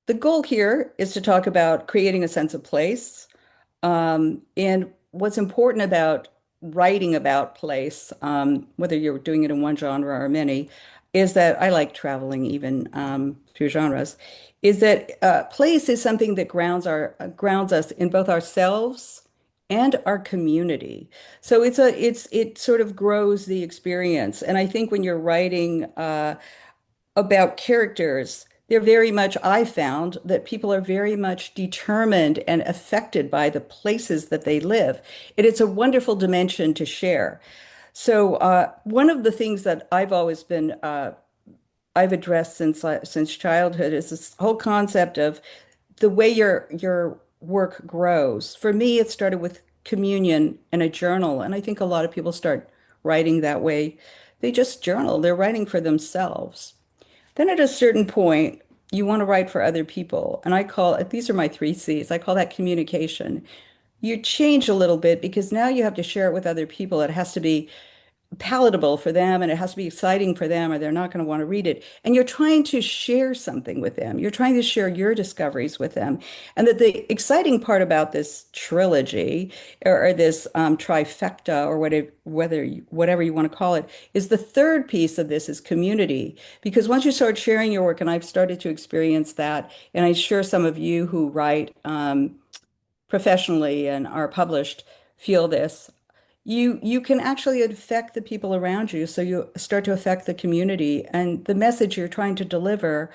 The goal here is to talk about creating a sense of place. And what's important about writing about place, whether you're doing it in one genre or many, is that I like traveling even through genres, is that place is something that grounds us in both ourselves and our community. So it sort of grows the experience. And I think when you're writing about characters, they're very much, I found that people are very much determined and affected by the places that they live. And it's a wonderful dimension to share. So one of the things that I've addressed since childhood is this whole concept of the way your work grows. For me, it started with communion and a journal, and I think a lot of people start writing that way. They just journal. They're writing for themselves. Then at a certain point, you want to write for other people. And I call it, these are my three C's. I call that communication. You change a little bit because now you have to share it with other people. It has to be palatable for them and it has to be exciting for them or they're not going to want to read it. And you're trying to share something with them. You're trying to share your discoveries with them. And that the exciting part about this trilogy or this trifecta or whatever you want to call it is the third piece of this is community. Because once you start sharing your work, and I've started to experience that, and I'm sure some of you who write professionally and are published feel this. You can actually affect the people around you, so you start to affect the community, and the message you're trying to deliver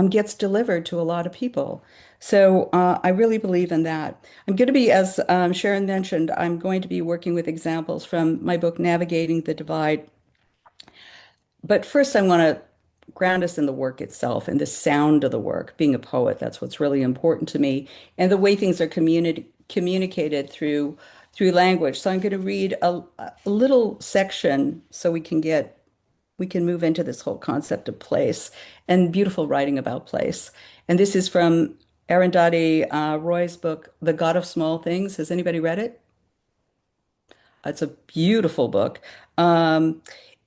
gets delivered to a lot of people. So I really believe in that. I'm going to be, as Sharon mentioned, I'm going to be working with examples from my book, Navigating the Divide. But first, I want to ground us in the work itself and the sound of the work. Being a poet, that's what's really important to me, and the way things are communicated through language. So I'm going to read a little section so we can move into this whole concept of place and beautiful writing about place. And this is from Arundhati Roy's book, The God of Small Things. Has anybody read it? It's a beautiful book. And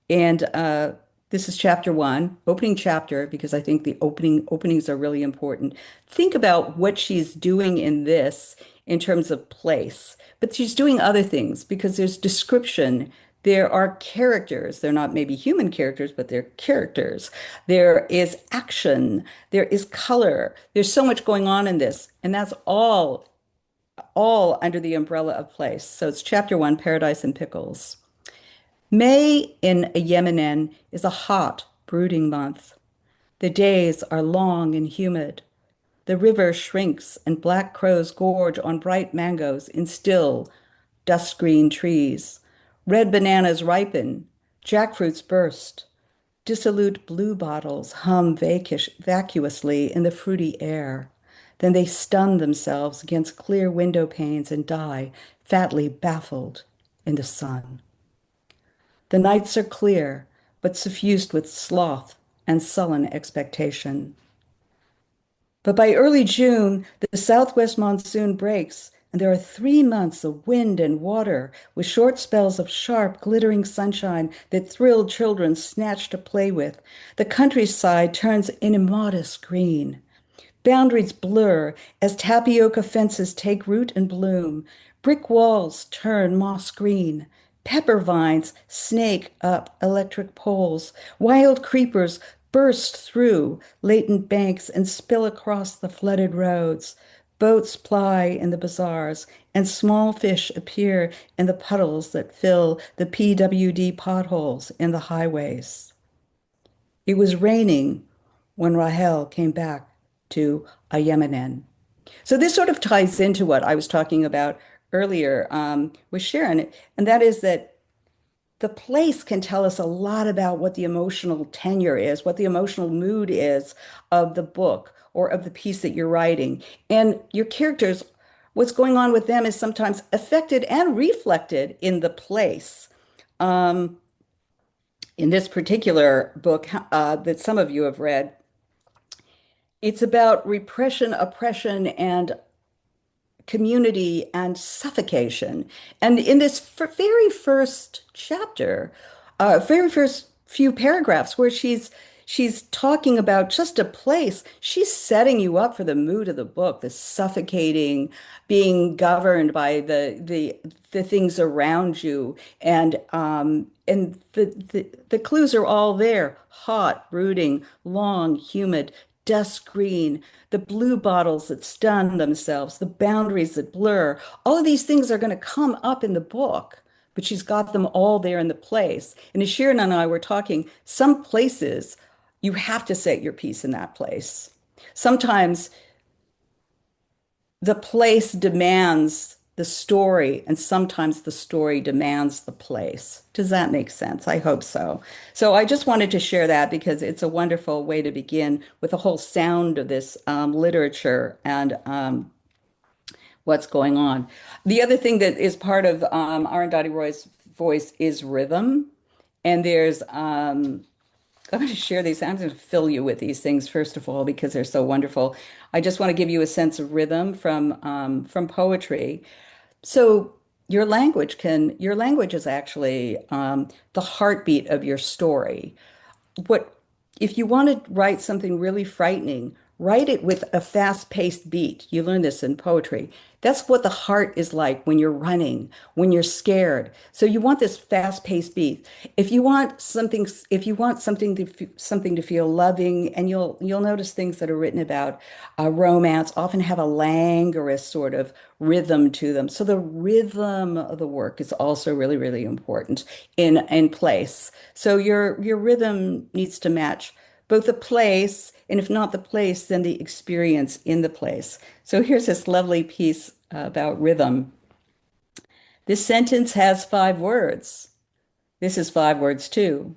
this is chapter one, opening chapter, because I think the openings are really important. Think about what she's doing in this in terms of place, but she's doing other things because there's description. There are characters. They're not maybe human characters, but they're characters. There is action. There is color. There's so much going on in this, and that's all under the umbrella of place. So it's chapter one, Paradise and Pickles. May in Yemen is a hot, brooding month. The days are long and humid. The river shrinks and black crows gorge on bright mangoes in still, dust green trees. Red bananas ripen, jackfruits burst. Dissolute blue bottles hum vacuously in the fruity air. Then they stun themselves against clear window panes and die, fatly baffled in the sun. The nights are clear, but suffused with sloth and sullen expectation. But by early June, the southwest monsoon breaks, and there are 3 months of wind and water, with short spells of sharp, glittering sunshine that thrill children snatch to play with. The countryside turns an immodest green. Boundaries blur as tapioca fences take root and bloom. Brick walls turn moss green. Pepper vines snake up electric poles. Wild creepers burst through latent banks and spill across the flooded roads. Boats ply in the bazaars, and small fish appear in the puddles that fill the PWD potholes in the highways. It was raining when Rahel came back to Yemen. So this sort of ties into what I was talking about earlier with Sharon, and that is that the place can tell us a lot about what the emotional tenure is, what the emotional mood is of the book or of the piece that you're writing. And your characters, what's going on with them is sometimes affected and reflected in the place. Um, in this particular book that some of you have read, it's about repression, oppression, and community and suffocation. And in this very first chapter, very first few paragraphs, where she's she's talking about just a place. She's setting you up for the mood of the book, the suffocating, being governed by the things around you, and the clues are all there: hot, brooding, long, humid, dusk green, the blue bottles that stun themselves, the boundaries that blur. All of these things are going to come up in the book, but she's got them all there in the place. And as Sharon and I were talking, some places you have to set your piece in that place. Sometimes the place demands the story, and sometimes the story demands the place. Does that make sense? I hope so. So I just wanted to share that because it's a wonderful way to begin with the whole sound of this literature and what's going on. The other thing that is part of Arundhati Roy's voice is rhythm. And I'm going to share these. I'm going to fill you with these things first of all because they're so wonderful. I just want to give you a sense of rhythm from poetry. So your language is actually the heartbeat of your story. What if you want to write something really frightening, write it with a fast-paced beat. You learn this in poetry. That's what the heart is like when you're running, when you're scared. So you want this fast-paced beat. If you want something to feel loving, and you'll notice things that are written about romance often have a languorous sort of rhythm to them. So the rhythm of the work is also really, really important in place. So your rhythm needs to match both the place, and if not the place, then the experience in the place. So here's this lovely piece about rhythm. This sentence has 5 words. This is 5 words too.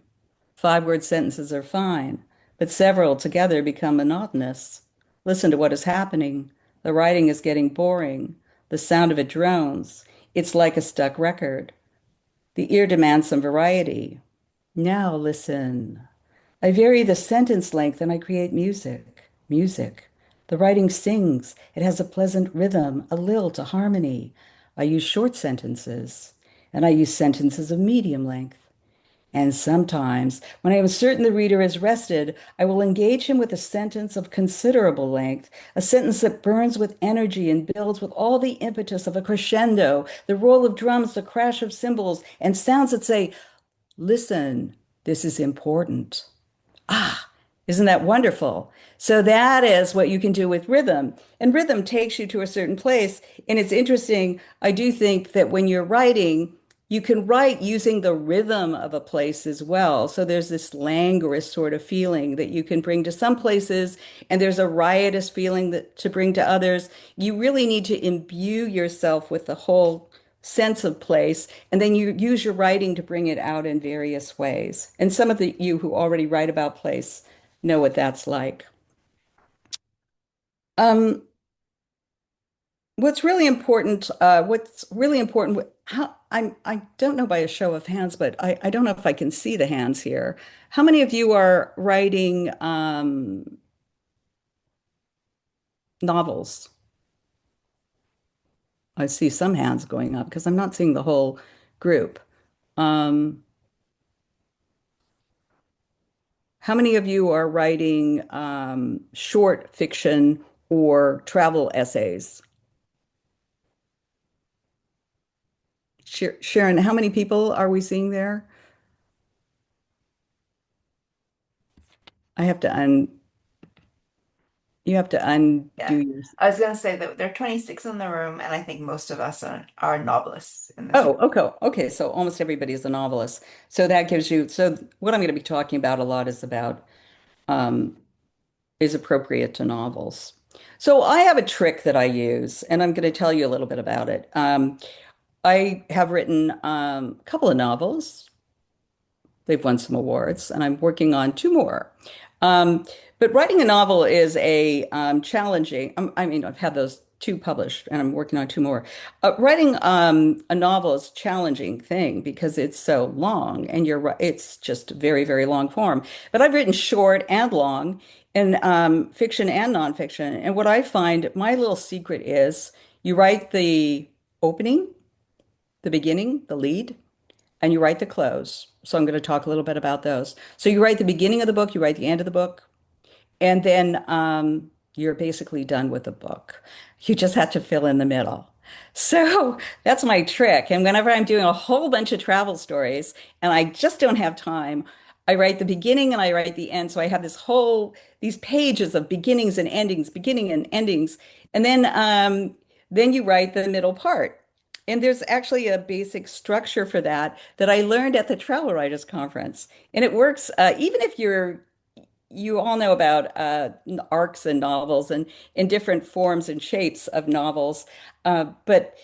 5 word sentences are fine, but several together become monotonous. Listen to what is happening. The writing is getting boring. The sound of it drones. It's like a stuck record. The ear demands some variety. Now listen. I vary the sentence length and I create music. Music. The writing sings. It has a pleasant rhythm, a lilt, a harmony. I use short sentences, and I use sentences of medium length. And sometimes, when I am certain the reader is rested, I will engage him with a sentence of considerable length, a sentence that burns with energy and builds with all the impetus of a crescendo, the roll of drums, the crash of cymbals, and sounds that say, listen, this is important. Ah, isn't that wonderful? So that is what you can do with rhythm. And rhythm takes you to a certain place. And it's interesting. I do think that when you're writing, you can write using the rhythm of a place as well. So there's this languorous sort of feeling that you can bring to some places, and there's a riotous feeling that to bring to others. You really need to imbue yourself with the whole sense of place, and then you use your writing to bring it out in various ways. And some of you who already write about place know what that's like. Um, what's really important, I don't know by a show of hands, but I don't know if I can see the hands here. How many of you are writing novels? I see some hands going up because I'm not seeing the whole group. Um, How many of you are writing short fiction or travel essays? Sharon, how many people are we seeing there? I have to you have to undo Yeah. your. I was gonna say that there are 26 in the room, and I think most of us are novelists in this room. Oh, okay. Okay, so almost everybody is a novelist. So that gives you, so what I'm going to be talking about a lot um, is appropriate to novels. So I have a trick that I use, and I'm going to tell you a little bit about it. I have written a couple of novels. They've won some awards, and I'm working on 2 more. Um, but writing a novel is a challenging. I mean, I've had those 2 published, and I'm working on 2 more. Writing a novel is a challenging thing because it's so long, and it's just very, very long form. But I've written short and long, in fiction and nonfiction. And what I find, my little secret is, you write the opening, the beginning, the lead. and you write the close. So I'm going to talk a little bit about those. So you write the beginning of the book, you write the end of the book, and then you're basically done with the book. You just have to fill in the middle. So that's my trick. And whenever I'm doing a whole bunch of travel stories and I just don't have time, I write the beginning and I write the end. So I have these pages of beginnings and endings, beginning and endings. And then you write the middle part. And there's actually a basic structure for that that I learned at the Travel Writers Conference. And it works even if you all know about arcs and novels and in different forms and shapes of novels. But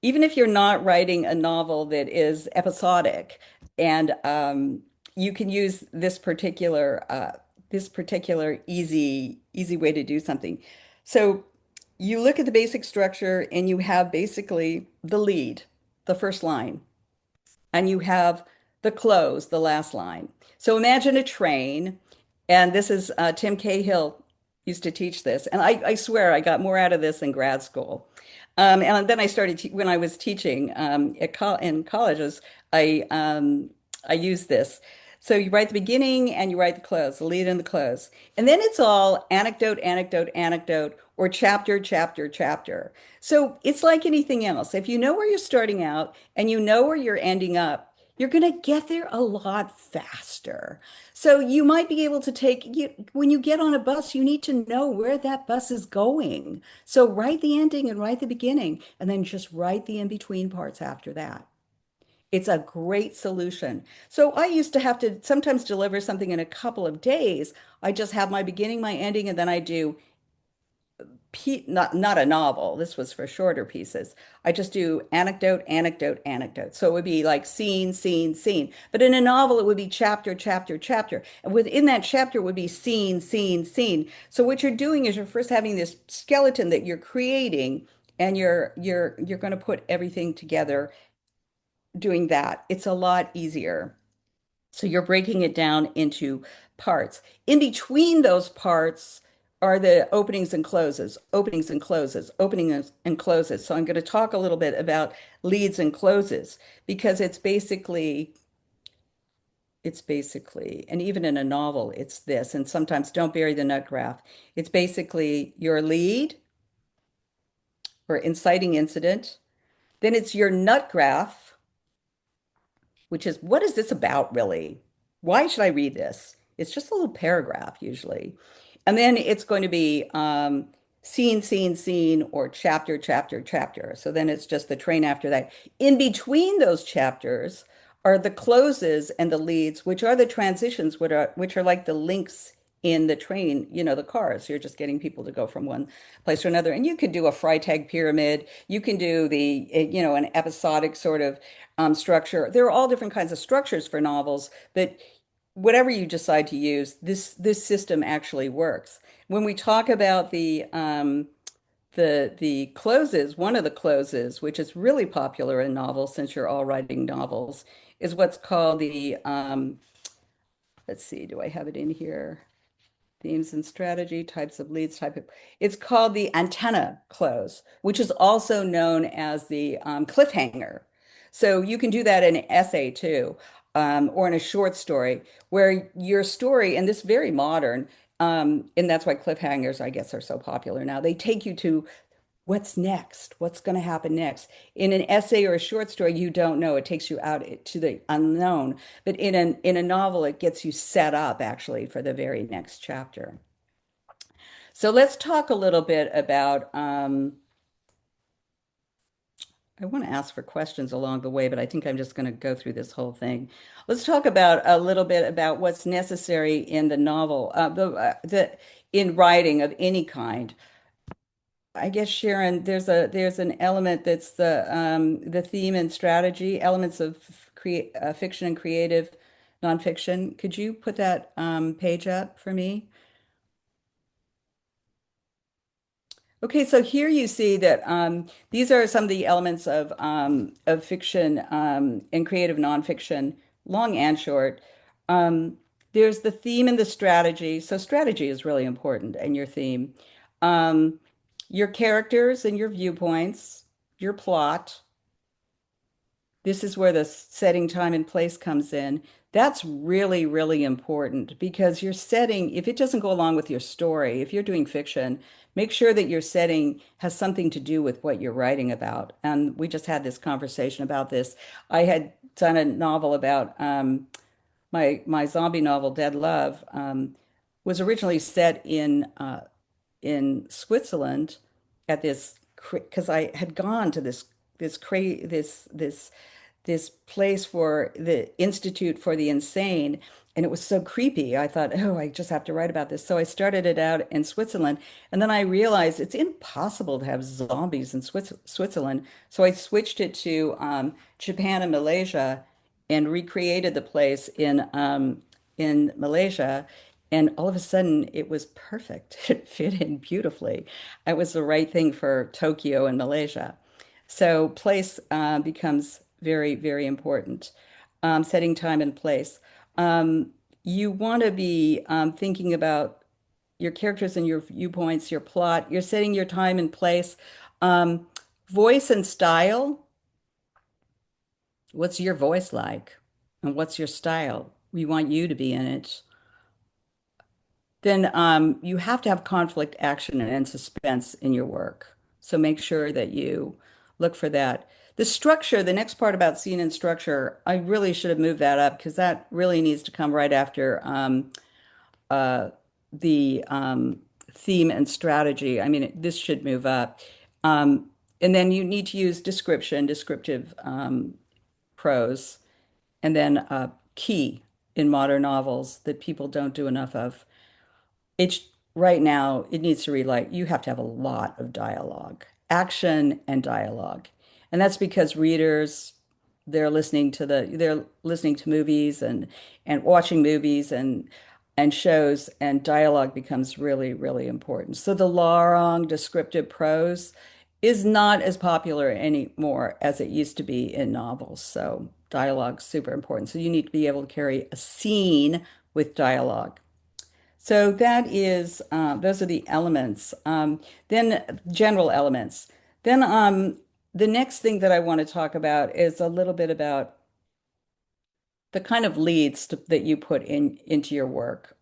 even if you're not writing a novel that is episodic, and you can use this particular easy way to do something. So you look at the basic structure, and you have basically the lead, the first line, and you have the close, the last line. So imagine a train, and this is Tim Cahill used to teach this, and I swear I got more out of this in grad school. And then I started when I was teaching in colleges. I used this. So you write the beginning and you write the close, the lead and the close, and then it's all anecdote, anecdote, anecdote, or chapter, chapter, chapter. So it's like anything else. If you know where you're starting out and you know where you're ending up, you're going to get there a lot faster. So you might be able to when you get on a bus, you need to know where that bus is going. So write the ending and write the beginning, and then just write the in-between parts after that. It's a great solution. So I used to have to sometimes deliver something in a couple of days. I just have my beginning, my ending, and then I do not a novel. This was for shorter pieces. I just do anecdote, anecdote, anecdote. So it would be like scene, scene, scene. But in a novel, it would be chapter, chapter, chapter. And within that chapter would be scene, scene, scene. So what you're doing is you're first having this skeleton that you're creating, and you're going to put everything together doing that. It's a lot easier. So you're breaking it down into parts. In between those parts are the openings and closes, openings and closes, openings and closes. So I'm going to talk a little bit about leads and closes because and even in a novel, it's this, and sometimes don't bury the nut graph. It's basically your lead or inciting incident. Then it's your nut graph, which is what is this about really? Why should I read this? It's just a little paragraph usually. And then it's going to be scene, scene, scene, or chapter, chapter, chapter. So then it's just the train after that. In between those chapters are the closes and the leads, which are the transitions, which are like the links in the train, the cars. You're just getting people to go from one place to another. And you could do a Freytag pyramid. You can do an episodic sort of structure. There are all different kinds of structures for novels, but whatever you decide to use, this system actually works. When we talk about the closes, one of the closes, which is really popular in novels since you're all writing novels, is what's called let's see, do I have it in here? Themes and strategy, types of leads, it's called the antenna close, which is also known as the cliffhanger. So you can do that in an essay too, or in a short story where your story, and this very modern, and that's why cliffhangers, I guess, are so popular now. They take you to what's next, what's going to happen next. In an essay or a short story, you don't know. It takes you out to the unknown. But in a novel, it gets you set up actually for the very next chapter. So let's talk a little bit about I want to ask for questions along the way, but I think I'm just going to go through this whole thing. Let's talk about a little bit about what's necessary in the novel, in writing of any kind. I guess Sharon, there's an element that's the theme and strategy, elements of create fiction and creative nonfiction. Could you put that page up for me? Okay, so here you see that these are some of the elements of fiction and creative nonfiction, long and short. There's the theme and the strategy. So strategy is really important, and your theme. Um, your characters and your viewpoints, your plot, This is where the setting time and place comes in. That's really, really important because your setting, if it doesn't go along with your story, if you're doing fiction, make sure that your setting has something to do with what you're writing about. And we just had this conversation about this. I had done a novel about my zombie novel, Dead Love, was originally set in Switzerland at this because I had gone to this cra this place for the Institute for the Insane, and it was so creepy. I thought, oh, I just have to write about this. So I started it out in Switzerland, and then I realized it's impossible to have zombies in Switzerland. So I switched it to Japan and Malaysia, and recreated the place in Malaysia. And all of a sudden, it was perfect. It fit in beautifully. It was the right thing for Tokyo and Malaysia. So place becomes very, very important. Setting time and place. Um, you want to be thinking about your characters and your viewpoints, your plot. You're setting your time and place. Um, Voice and style. What's your voice like? And what's your style? We want you to be in it. Then you have to have conflict, action, and suspense in your work. So make sure that you look for that. The structure, the next part about scene and structure, I really should have moved that up because that really needs to come right after uh, the theme and strategy. I mean, this should move up. Um, and then you need to use description, descriptive prose, and then key in modern novels that people don't do enough of. It's right now, it needs to read like you have to have a lot of dialogue, action and dialogue. And that's because readers, they're listening to movies and watching movies and shows, and dialogue becomes really, really important. So the long descriptive prose is not as popular anymore as it used to be in novels. So dialogue's super important. So you need to be able to carry a scene with dialogue. So that is, those are the elements. Then general elements. Then the next thing that I want to talk about is a little bit about the kind of that you put into your work.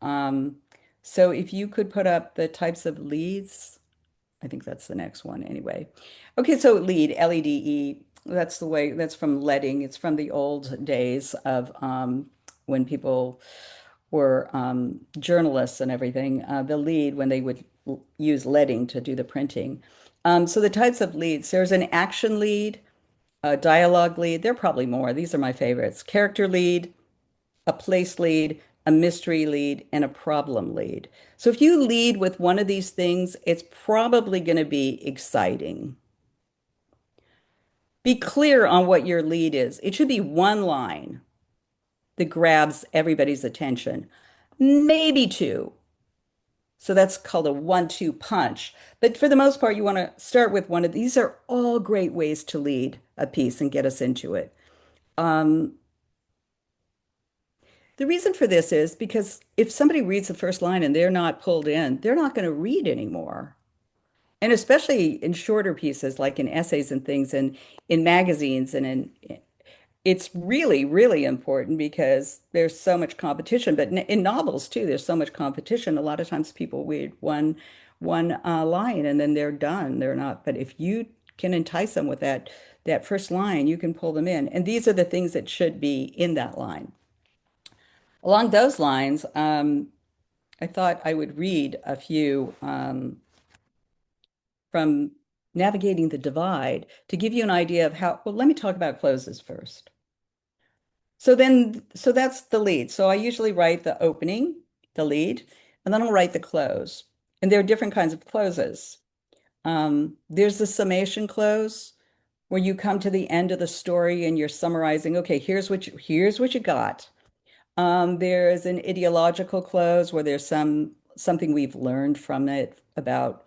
So if you could put up the types of leads, I think that's the next one anyway. Okay, so lead, LEDE, that's the way, that's from leading. It's from the old days of when people were journalists and everything, the lead when they would use leading to do the printing. So the types of leads, there's an action lead, a dialogue lead. There are probably more. These are my favorites. Character lead, a place lead, a mystery lead, and a problem lead. So if you lead with one of these things, it's probably going to be exciting. Be clear on what your lead is. It should be one line that grabs everybody's attention, maybe two. So that's called a 1-2 punch. But for the most part, you want to start with one of these are all great ways to lead a piece and get us into it. Um, the reason for this is because if somebody reads the first line and they're not pulled in, they're not going to read anymore. And especially in shorter pieces, like in essays and things, and in magazines and it's really, really important because there's so much competition. But in novels too, there's so much competition. A lot of times people read one line and then they're done. They're not. But if you can entice them with that first line, you can pull them in. And these are the things that should be in that line. Along those lines, I thought I would read a few from Navigating the Divide to give you an idea of how. Well, let me talk about closes first. So that's the lead. So I usually write the opening, the lead, and then I'll write the close. And there are different kinds of closes. There's the summation close where you come to the end of the story and you're summarizing, okay, here's what you got. There's an ideological close where there's something we've learned from it about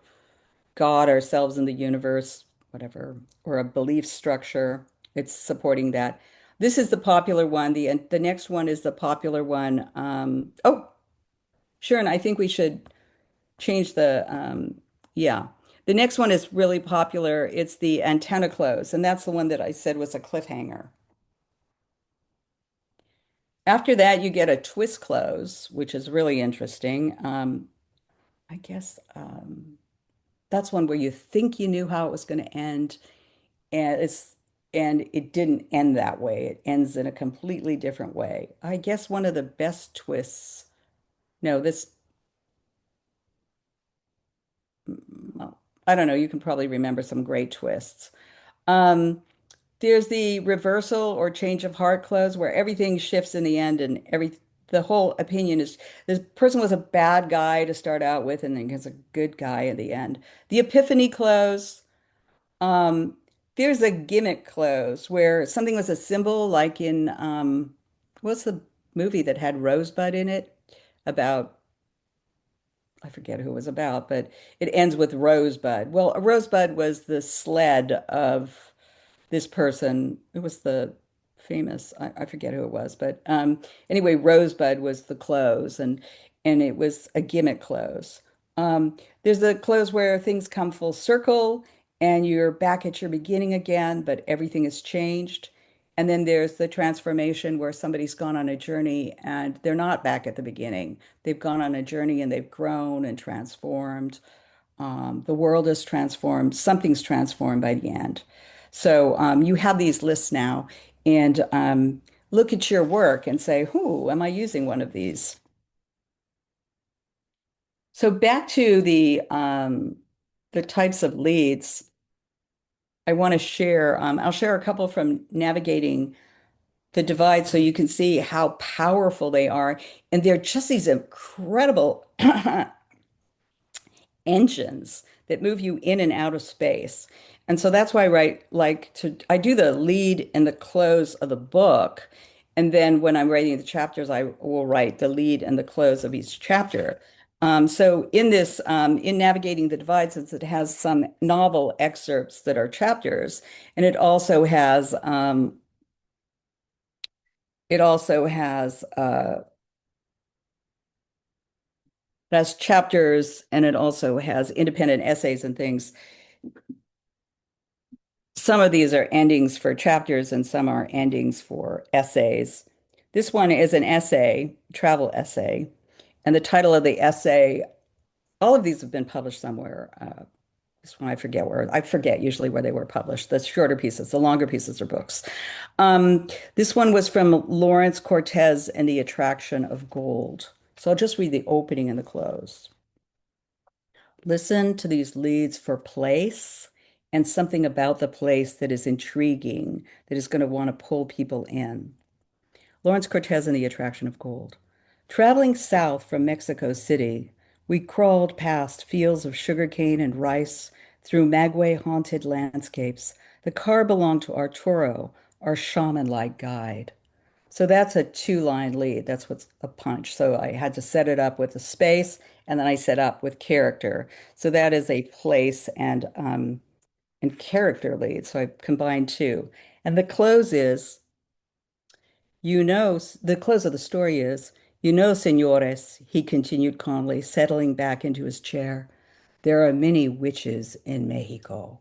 God, ourselves, and the universe, whatever, or a belief structure. It's supporting that. This is the popular one. The next one is the popular one. Oh, Sharon, I think we should change yeah. The next one is really popular. It's the antenna close, and that's the one that I said was a cliffhanger. After that, you get a twist close, which is really interesting. I guess that's one where you think you knew how it was going to end, and it didn't end that way. It ends in a completely different way. I guess one of the best twists. No, this well, I don't know. You can probably remember some great twists. Um, there's the reversal or change of heart close where everything shifts in the end and the whole opinion is this person was a bad guy to start out with and then he's a good guy at the end. The epiphany close, um, there's a gimmick close where something was a symbol like in what's the movie that had Rosebud in it about I forget who it was about, but it ends with Rosebud. Well, a rosebud was the sled of this person. It was the famous, I forget who it was, but anyway, Rosebud was the close and it was a gimmick close. There's the close where things come full circle and you're back at your beginning again, but everything has changed. And then there's the transformation where somebody's gone on a journey and they're not back at the beginning. They've gone on a journey and they've grown and transformed. The world is transformed, something's transformed by the end. So you have these lists now, and look at your work and say, "Who am I using one of these?" So back to the types of leads I want to share. I'll share a couple from navigating the divide so you can see how powerful they are, and they're just these incredible engines that move you in and out of space. And so that's why I do the lead and the close of the book. And then when I'm writing the chapters, I will write the lead and the close of each chapter. So in Navigating the Divide, since it has some novel excerpts that are chapters, and it has chapters and it also has independent essays and things. Some of these are endings for chapters and some are endings for essays. This one is an essay, travel essay, and the title of the essay, all of these have been published somewhere. This one I forget usually where they were published. The shorter pieces, the longer pieces are books. This one was from Lawrence Cortez and the Attraction of Gold. So I'll just read the opening and the close. Listen to these leads for place and something about the place that is intriguing, that is going to want to pull people in. Lawrence Cortez and the Attraction of Gold. Traveling south from Mexico City, we crawled past fields of sugarcane and rice through maguey-haunted landscapes. The car belonged to Arturo, our shaman-like guide. So that's a two-line lead. That's what's a punch. So I had to set it up with a space, and then I set up with character. So that is a place and character lead. So I combined two. And the close is, the close of the story is, señores, he continued calmly, settling back into his chair. There are many witches in Mexico.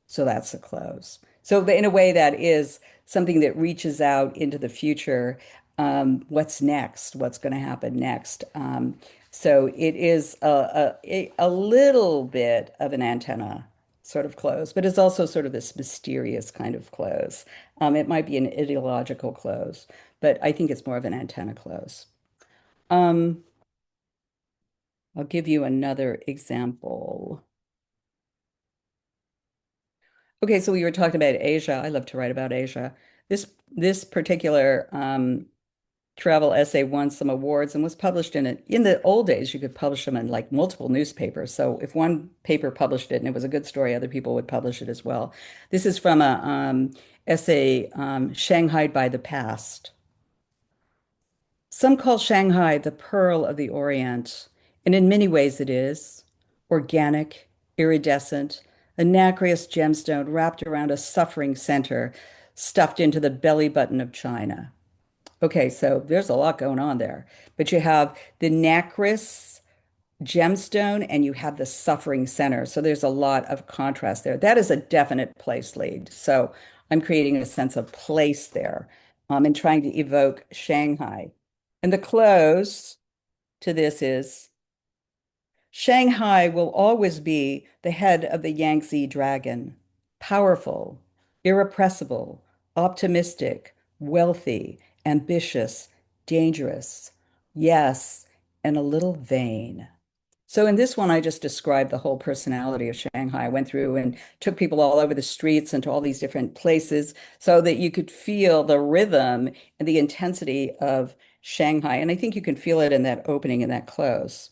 So that's the close. So in a way, that is something that reaches out into the future. What's next? What's going to happen next? So it is a little bit of an antenna sort of close, but it's also sort of this mysterious kind of close. It might be an ideological close, but I think it's more of an antenna close. Um, I'll give you another example. Okay, so we were talking about Asia. I love to write about Asia. This particular travel essay won some awards and was published in the old days, you could publish them in like multiple newspapers. So if one paper published it and it was a good story, other people would publish it as well. This is from a essay, Shanghai by the Past. Some call Shanghai the pearl of the Orient, and in many ways it is organic, iridescent, a nacreous gemstone wrapped around a suffering center, stuffed into the belly button of China. Okay, so there's a lot going on there, but you have the nacreous gemstone and you have the suffering center. So there's a lot of contrast there. That is a definite place lead. So I'm creating a sense of place there. and trying to evoke Shanghai. And the close to this is Shanghai will always be the head of the Yangtze dragon, powerful, irrepressible, optimistic, wealthy, ambitious, dangerous, yes, and a little vain. So in this one, I just described the whole personality of Shanghai. I went through and took people all over the streets and to all these different places so that you could feel the rhythm and the intensity of Shanghai. And I think you can feel it in that opening and that close.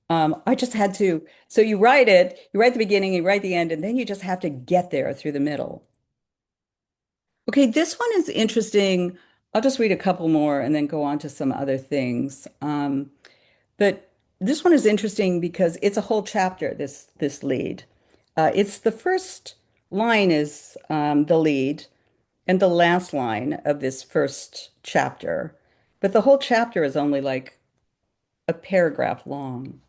I just had to, so you write it, you write the beginning, you write the end, and then you just have to get there through the middle. Okay, this one is interesting. I'll just read a couple more and then go on to some other things. But this one is interesting because it's a whole chapter, this lead. It's the first line is the lead, and the last line of this first chapter. But the whole chapter is only like a paragraph long.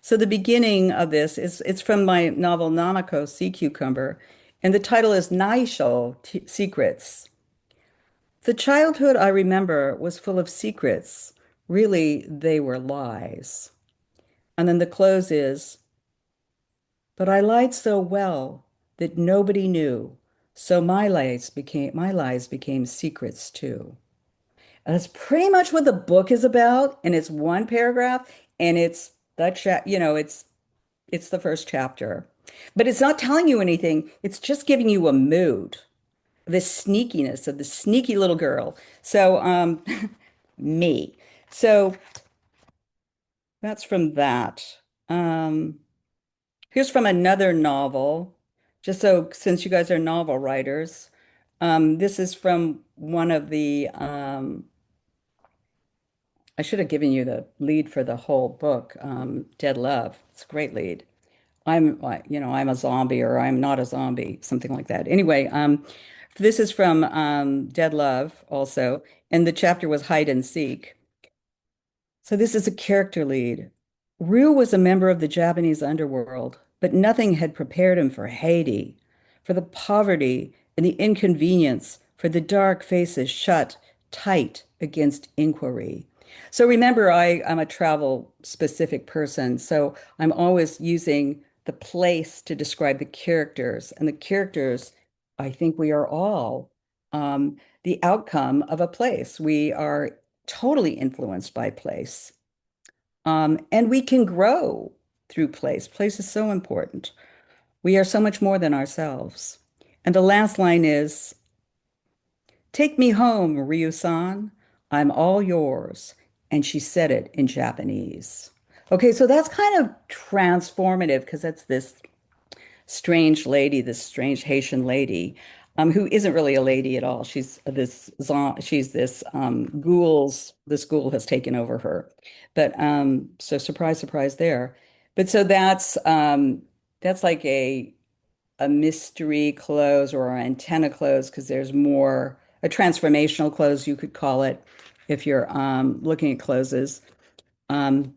So the beginning of this is it's from my novel Nanako Sea Cucumber, and the title is Naisho Secrets. The childhood I remember was full of secrets. Really, they were lies. And then the close is, but I lied so well that nobody knew. So my lies became secrets too. And that's pretty much what the book is about. And it's one paragraph, and it's that it's the first chapter. But it's not telling you anything. It's just giving you a mood, the sneakiness of the sneaky little girl. So me. So that's from that. Um, Here's from another novel, just so since you guys are novel writers. This is from one of the, I should have given you the lead for the whole book, Dead Love. It's a great lead. I'm a zombie or I'm not a zombie, something like that. Anyway, this is from Dead Love also, and the chapter was Hide and Seek. So this is a character lead. Ryu was a member of the Japanese underworld, but nothing had prepared him for Haiti, for the poverty and the inconvenience, for the dark faces shut tight against inquiry. So remember, I'm a travel specific person, so I'm always using the place to describe the characters. And the characters, I think we are all the outcome of a place. We are totally influenced by place. And we can grow through place. Place is so important. We are so much more than ourselves. And the last line is, take me home, Ryu-san. I'm all yours. And she said it in Japanese. Okay, so that's kind of transformative because that's this strange lady, this strange Haitian lady, who isn't really a lady at all. She's this this ghoul has taken over her. But so surprise, surprise there. But so that's like a mystery close or an antenna close because there's more a transformational close you could call it if you're looking at closes. Um,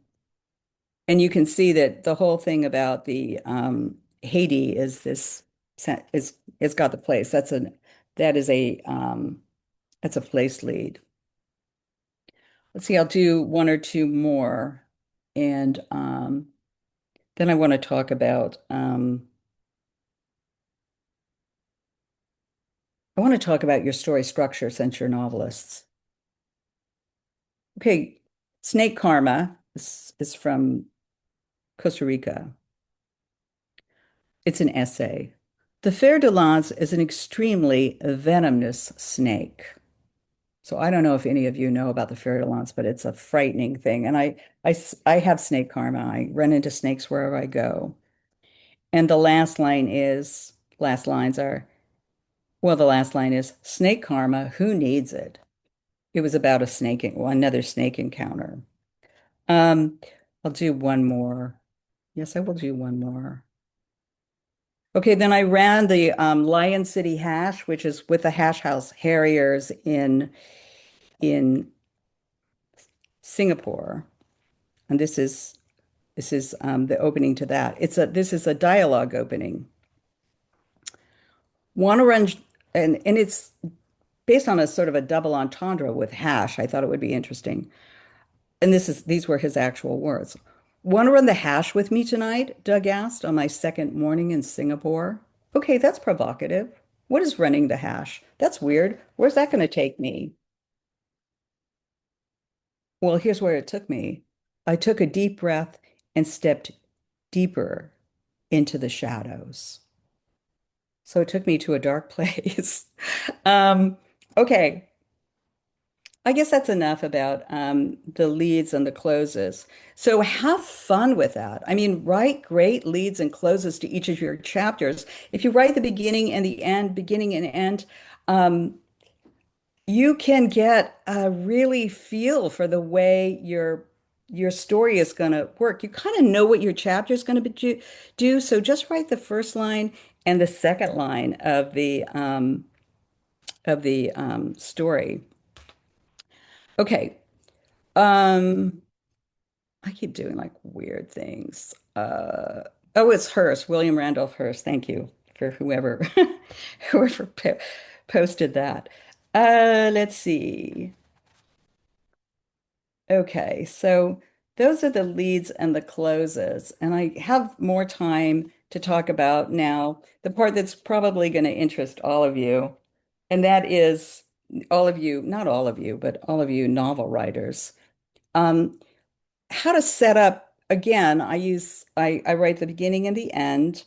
and you can see that the whole thing about the Haiti is this is it's got the place. That is that's a place lead. Let's see, I'll do one or two more. And then I want to talk about your story structure since you're novelists. Okay, Snake Karma is from Costa Rica. It's an essay. The fer de lance is an extremely venomous snake. So I don't know if any of you know about the fer de lance, but it's a frightening thing. And I have snake karma. I run into snakes wherever I go. And last lines are, well, the last line is snake karma, who needs it? It was about another snake encounter. Um, I'll do one more. Yes, I will do one more. Okay, then I ran the Lion City Hash, which is with the Hash House Harriers in Singapore, and this is the opening to that. This is a dialogue opening. Want to run and it's based on a sort of a double entendre with hash. I thought it would be interesting. And these were his actual words. Want to run the hash with me tonight? Doug asked on my second morning in Singapore. Okay, that's provocative. What is running the hash? That's weird. Where's that going to take me? Well, here's where it took me. I took a deep breath and stepped deeper into the shadows. So it took me to a dark place. Um, okay, I guess that's enough about the leads and the closes. So have fun with that. I mean, write great leads and closes to each of your chapters. If you write the beginning and the end, beginning and end, um, you can get a really feel for the way your story is going to work. You kind of know what your chapter is going to do. So just write the first line and the second line of the story. Okay. Um, I keep doing like weird things. Oh, it's Hearst, William Randolph Hearst. Thank you for whoever whoever posted that. Let's see. Okay, so those are the leads and the closes, and I have more time to talk about now the part that's probably going to interest all of you, and that is all of you, not all of you, but all of you novel writers. Um, how to set up again, I write the beginning and the end,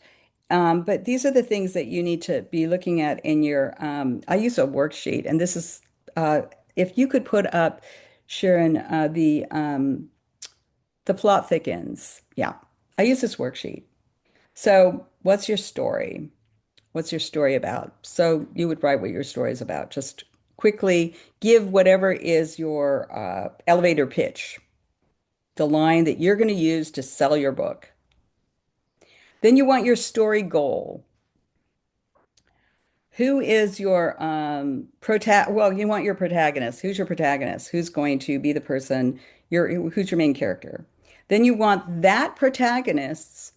but these are the things that you need to be looking at in your I use a worksheet, and this is uh if you could put up, Sharon, the plot thickens. Yeah. I use this worksheet. So what's your story? What's your story about? So you would write what your story is about. Just quickly give whatever is your elevator pitch, the line that you're going to use to sell your book. Then you want your story goal. Who is your well, you want your protagonist. Who's your protagonist? Who's going to be the person, who's your main character? Then you want that protagonist's,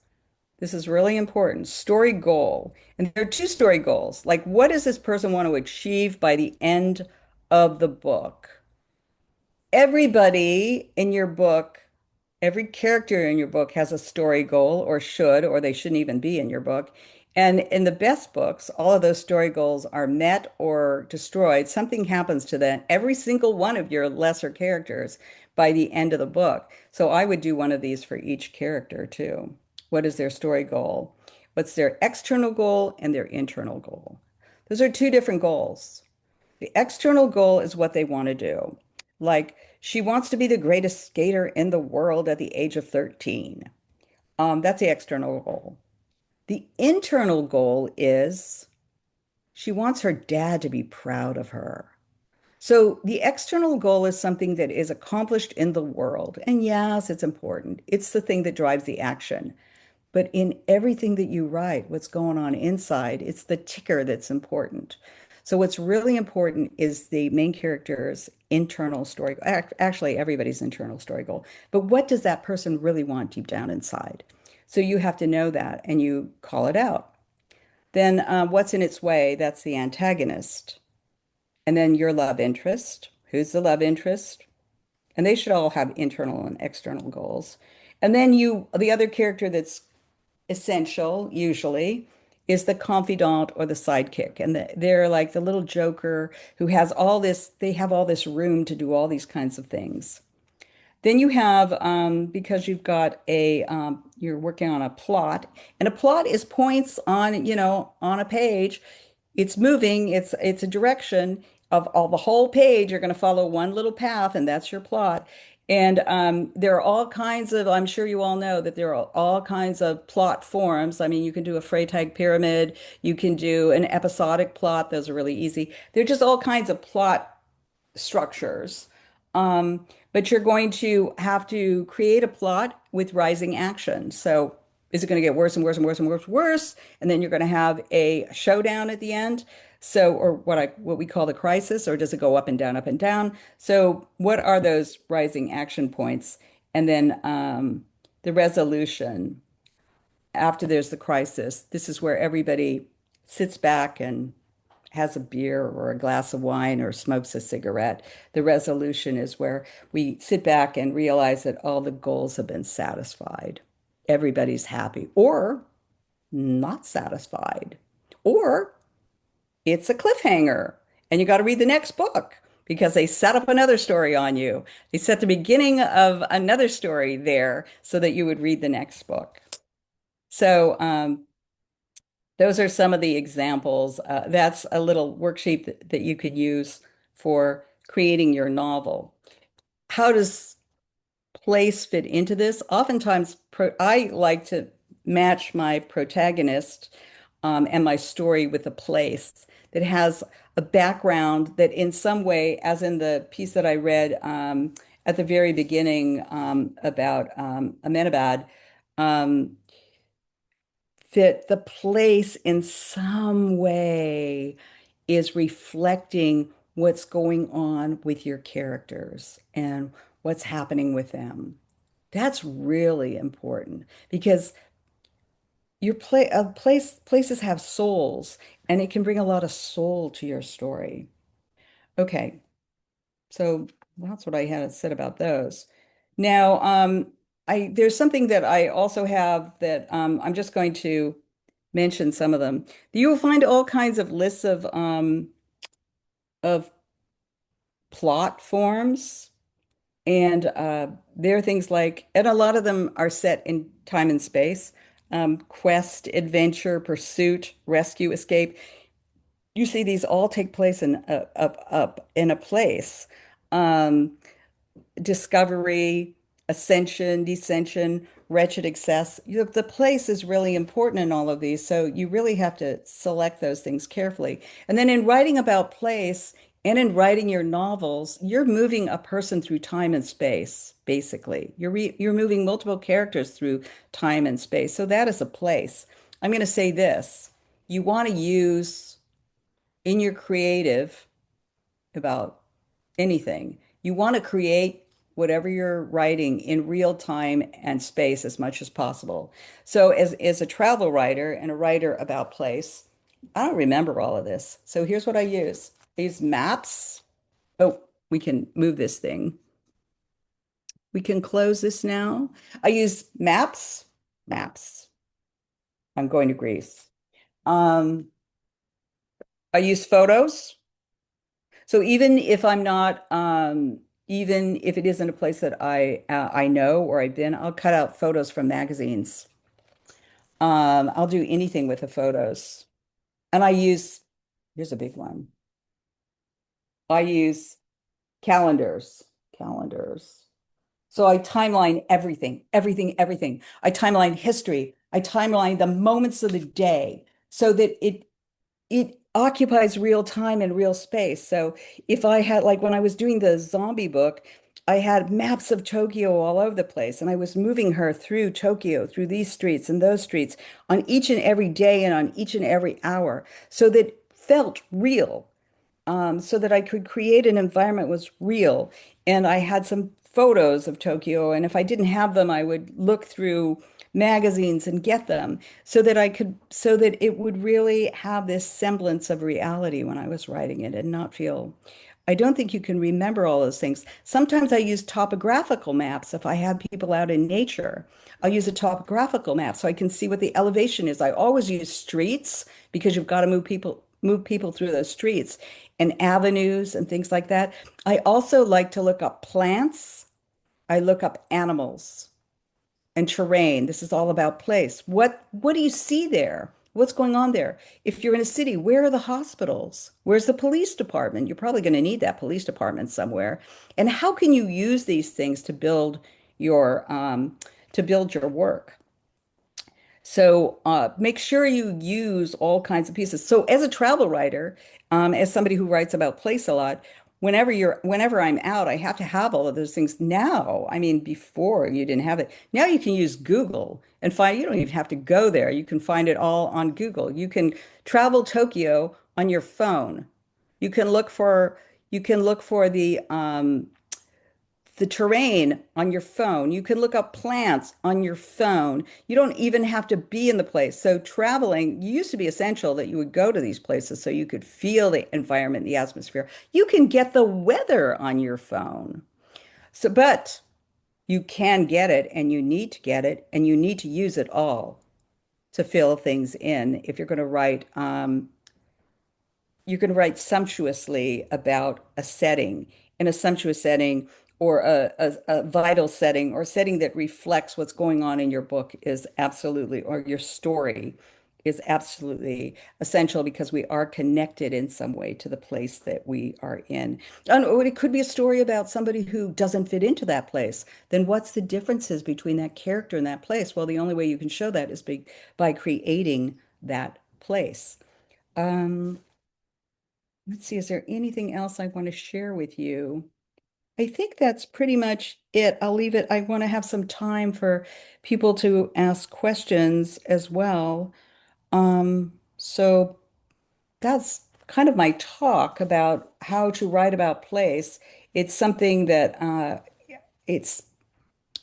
this is really important, story goal. And there are two story goals. Like, what does this person want to achieve by the end of the book? Everybody in your book, every character in your book has a story goal, or should, or they shouldn't even be in your book. And in the best books, all of those story goals are met or destroyed. Something happens to them, every single one of your lesser characters by the end of the book. So I would do one of these for each character too. What is their story goal? What's their external goal and their internal goal? Those are two different goals. The external goal is what they want to do. Like, she wants to be the greatest skater in the world at the age of 13. That's the external goal. The internal goal is she wants her dad to be proud of her. So the external goal is something that is accomplished in the world. And yes, it's important. It's the thing that drives the action. But in everything that you write, what's going on inside, it's the ticker that's important. So what's really important is the main character's internal story. Actually, everybody's internal story goal. But what does that person really want deep down inside? So you have to know that and you call it out. Then what's in its way? That's the antagonist. And then your love interest. Who's the love interest? And they should all have internal and external goals. And then the other character that's essential, usually, is the confidant or the sidekick. And they're like the little joker who has all this, they have all this room to do all these kinds of things. Then you have, because you've got you're working on a plot, and a plot is points on, on a page. It's moving, it's a direction of all the whole page. You're going to follow one little path, and that's your plot. And there are all kinds of, I'm sure you all know that there are all kinds of plot forms. I mean, you can do a Freytag pyramid, you can do an episodic plot. Those are really easy. They're just all kinds of plot structures. But you're going to have to create a plot with rising action. So is it going to get worse and worse and worse and worse and worse? And then you're going to have a showdown at the end. So, or what we call the crisis, or does it go up and down, up and down? So what are those rising action points? And then the resolution after there's the crisis. This is where everybody sits back and has a beer or a glass of wine or smokes a cigarette. The resolution is where we sit back and realize that all the goals have been satisfied. Everybody's happy or not satisfied. Or it's a cliffhanger and you got to read the next book because they set up another story on you. They set the beginning of another story there so that you would read the next book. So, those are some of the examples. That's a little worksheet that you could use for creating your novel. How does place fit into this? Oftentimes, I like to match my protagonist and my story with a place that has a background that, in some way, as in the piece that I read at the very beginning about Amenabad, um, that the place in some way is reflecting what's going on with your characters and what's happening with them. That's really important because places have souls and it can bring a lot of soul to your story. Okay, so that's what I had said about those. Now, I there's something that I also have that I'm just going to mention some of them. You will find all kinds of lists of plot forms, and there are things like, and a lot of them are set in time and space. Quest, adventure, pursuit, rescue, escape. You see these all take place in up in a place. Um, Discovery, ascension, descension, wretched excess. The place is really important in all of these, so you really have to select those things carefully. And then in writing about place and in writing your novels, you're moving a person through time and space, basically. You're moving multiple characters through time and space. So that is a place. I'm going to say this. You want to use in your creative about anything. You want to create whatever you're writing in real time and space as much as possible. So as a travel writer and a writer about place, I don't remember all of this. So here's what I use. I use maps. Oh, we can move this thing. We can close this now. I use maps, maps. I'm going to Greece. Um, I use photos. So even if I'm not, even if it isn't a place that I know or I've been, I'll cut out photos from magazines. I'll do anything with the photos. And here's a big one. I use calendars, calendars. So I timeline everything, everything, everything. I timeline history. I timeline the moments of the day so that it occupies real time and real space. So if I had, like when I was doing the zombie book, I had maps of Tokyo all over the place, and I was moving her through Tokyo, through these streets and those streets on each and every day and on each and every hour, so that felt real, so that I could create an environment was real. And I had some photos of Tokyo, and if I didn't have them, I would look through magazines and get them so that it would really have this semblance of reality when I was writing it and not feel. I don't think you can remember all those things. Sometimes I use topographical maps. If I have people out in nature, I'll use a topographical map so I can see what the elevation is. I always use streets because you've got to move people through those streets and avenues and things like that. I also like to look up plants. I look up animals and terrain. This is all about place. What do you see there? What's going on there? If you're in a city, where are the hospitals? Where's the police department? You're probably going to need that police department somewhere. And how can you use these things to build your work? So make sure you use all kinds of pieces. So as a travel writer, as somebody who writes about place a lot, whenever I'm out, I have to have all of those things now. I mean, before you didn't have it. Now you can use Google and find, you don't even have to go there. You can find it all on Google. You can travel Tokyo on your phone. You can look for the the terrain on your phone. You can look up plants on your phone. You don't even have to be in the place. So traveling used to be essential that you would go to these places so you could feel the environment, the atmosphere. You can get the weather on your phone. So, but you can get it and you need to get it and you need to use it all to fill things in if you're going to write you can write sumptuously about a setting in a sumptuous setting or a vital setting or a setting that reflects what's going on in your book is absolutely, or your story is absolutely essential because we are connected in some way to the place that we are in. And it could be a story about somebody who doesn't fit into that place. Then what's the differences between that character and that place? Well, the only way you can show that is by creating that place. Um, Let's see, is there anything else I want to share with you? I think that's pretty much it. I'll leave it. I want to have some time for people to ask questions as well. So that's kind of my talk about how to write about place. It's something that it's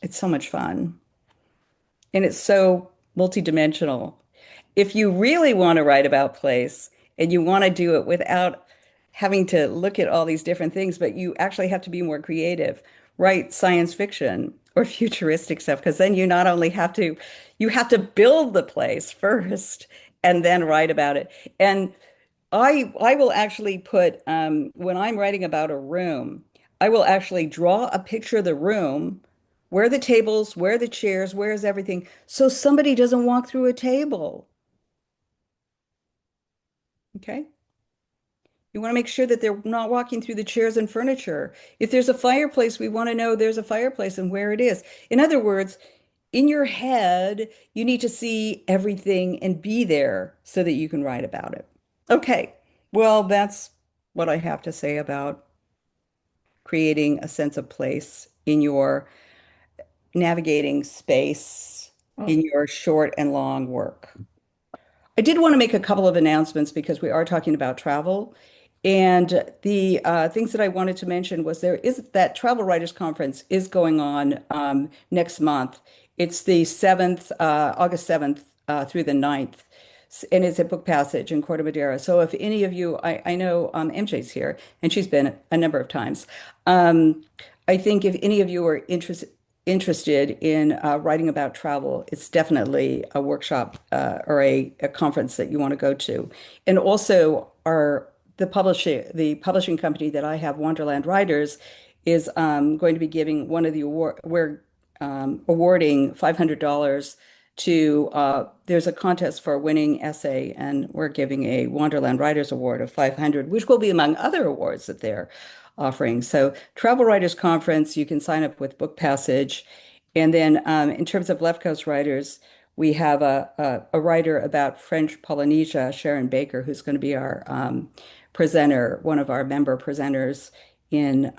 it's so much fun and it's so multidimensional. If you really want to write about place and you want to do it without having to look at all these different things, but you actually have to be more creative, write science fiction or futuristic stuff, because then you not only have to, you have to build the place first and then write about it. And I will actually put when I'm writing about a room, I will actually draw a picture of the room, where are the tables, where are the chairs, where is everything, so somebody doesn't walk through a table. Okay. You want to make sure that they're not walking through the chairs and furniture. If there's a fireplace, we want to know there's a fireplace and where it is. In other words, in your head, you need to see everything and be there so that you can write about it. Okay. Well, that's what I have to say about creating a sense of place in your navigating space in your short and long work. I did want to make a couple of announcements because we are talking about travel. And the things that I wanted to mention was there is that Travel Writers Conference is going on next month. It's the 7th, August 7th through the 9th. And it's at Book Passage in Corte Madera. So if any of you, I know MJ's here and she's been a number of times. I think if any of you are interested in writing about travel, it's definitely a workshop or a conference that you want to go to. And also, the publishing company that I have, Wonderland Writers, is going to be giving one of the award. We're awarding $500 to. There's a contest for a winning essay, and we're giving a Wonderland Writers Award of 500, which will be among other awards that they're offering. So Travel Writers Conference, you can sign up with Book Passage. And then in terms of Left Coast writers, we have a writer about French Polynesia, Sharon Baker, who's going to be our presenter, one of our member presenters in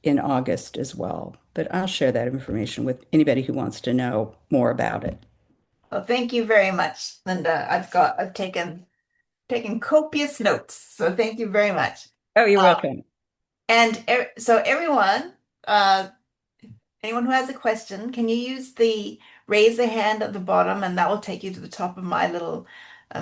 August as well. But I'll share that information with anybody who wants to know more about it. Well, thank you very much, Linda. I've taken copious notes, so thank you very much. Oh, you're Uh, welcome. so everyone, uh, anyone who has a question, can you use the raise a hand at the bottom, and that will take you to the top of my little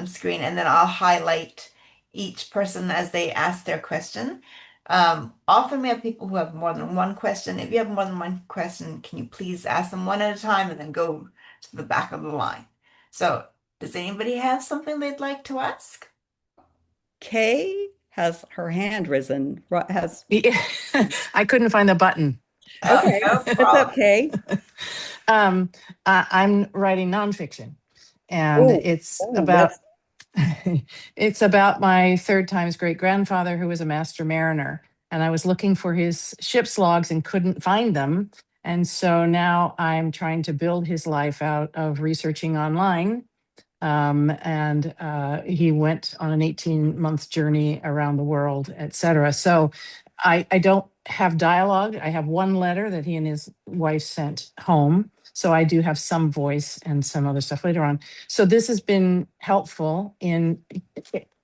screen, and then I'll highlight each person as they ask their question. Often we have people who have more than one question. If you have more than one question, can you please ask them one at a time and then go to the back of the line? So, does anybody have something they'd like to ask? Kay has her hand risen. Has Yeah. I couldn't find the button. okay. No What's up, problem. Kay? um, I'm writing nonfiction, and Oh, oh, let's it's about my third time's great grandfather who was a master mariner, and I was looking for his ship's logs and couldn't find them, and so now I'm trying to build his life out of researching online. And he went on an 18-month journey around the world, et cetera. So I don't have dialogue. I have one letter that he and his wife sent home. So I do have some voice and some other stuff later on. So this has been helpful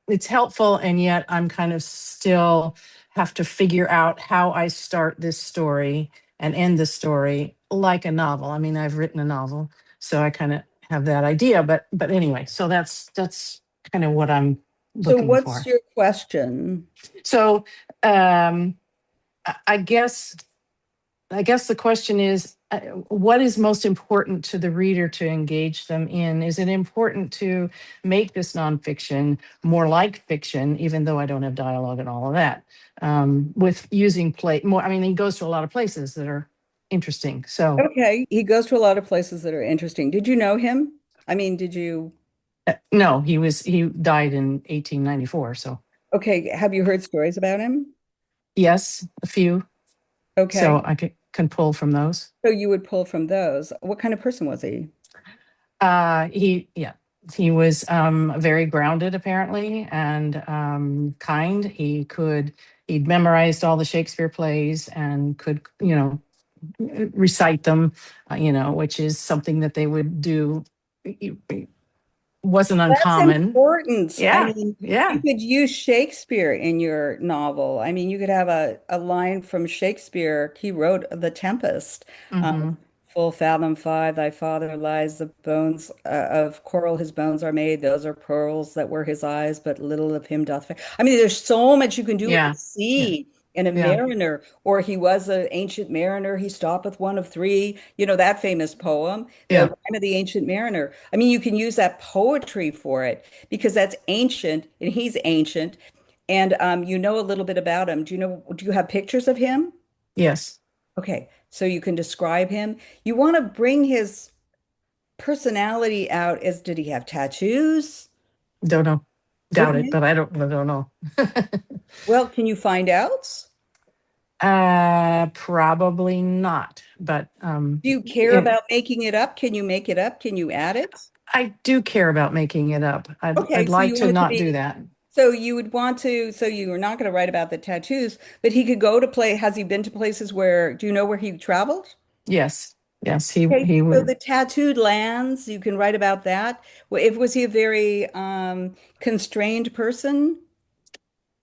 it's helpful, and yet I'm kind of still have to figure out how I start this story and end the story like a novel. I mean, I've written a novel, so I kind of have that idea. But anyway, so that's kind of what I'm So looking what's for. your question? So um, I guess the question is, what is most important to the reader to engage them in? Is it important to make this nonfiction more like fiction, even though I don't have dialogue and all of that, with using play more? I mean, he goes to a lot of places that are interesting. So Okay, he goes to a lot of places that are interesting. Did you know him? I mean, did you? no, he died in 1894. So Okay, have you heard stories about him? yes, a few. Okay, So I can pull from those. so you would pull from those. What kind of person was he? Yeah, he was very grounded apparently, and kind. He'd memorized all the Shakespeare plays and could, recite them, which is something that they would do. It wasn't That's uncommon. important. I Yeah, mean, you yeah. could use Shakespeare in your novel. I mean, you could have a line from Shakespeare. He wrote The Tempest. Hmm. Full fathom five, thy father lies, the bones of coral his bones are made. Those are pearls that were his eyes, but little of him doth fail. I mean, there's so much you can do with the Yeah, yeah, sea and a yeah, mariner, or he was an ancient mariner. He stoppeth one of three. You know, that famous poem, The yeah. Rime of the Ancient Mariner. I mean, you can use that poetry for it because that's ancient and he's ancient. And you know a little bit about him. Do you have pictures of him? Yes. Okay, so you can describe him. You want to bring his personality out as did he have tattoos? Don't know. Doubt it, Okay. but I don't know. Well, can you find out? Probably not, but Do you care about making it up? Can you make it up? Can you add it? I do care about making it up. I'd Okay, so like you to want it to not do be, that. so you would want to, so you are not going to write about the tattoos, but he could go to play. Has he been to places where, do you know where he traveled? Yes, yes, he Okay, he so would. the tattooed lands, you can write about that. If was he a very constrained person?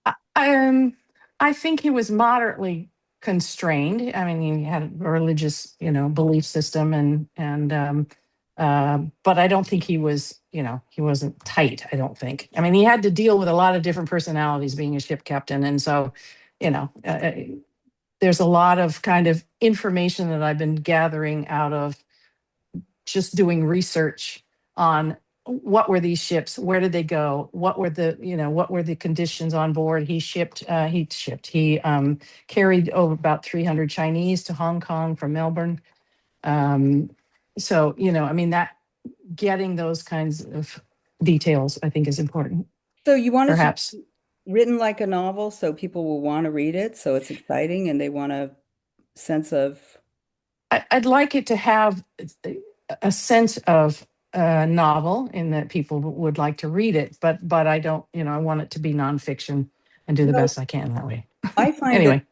I- Um, I think he was moderately constrained. I mean, he had a religious, belief system, but I don't think he was, he wasn't tight. I don't think. I mean, he had to deal with a lot of different personalities being a ship captain, and so, you know, uh, uh, there's a lot of kind of information that I've been gathering out of just doing research on what were these ships, where did they go, what were the conditions on board. He carried over about 300 Chinese to Hong Kong from Melbourne. um, so I mean, that getting those kinds of details I think is important, So you want it to perhaps. be written like a novel so people will want to read it, so it's exciting and they want a sense of. I'd like it to have a sense of a novel in that people would like to read it, but I don't, I want it to be nonfiction and do the Well, best I can that way. I find that Anyway,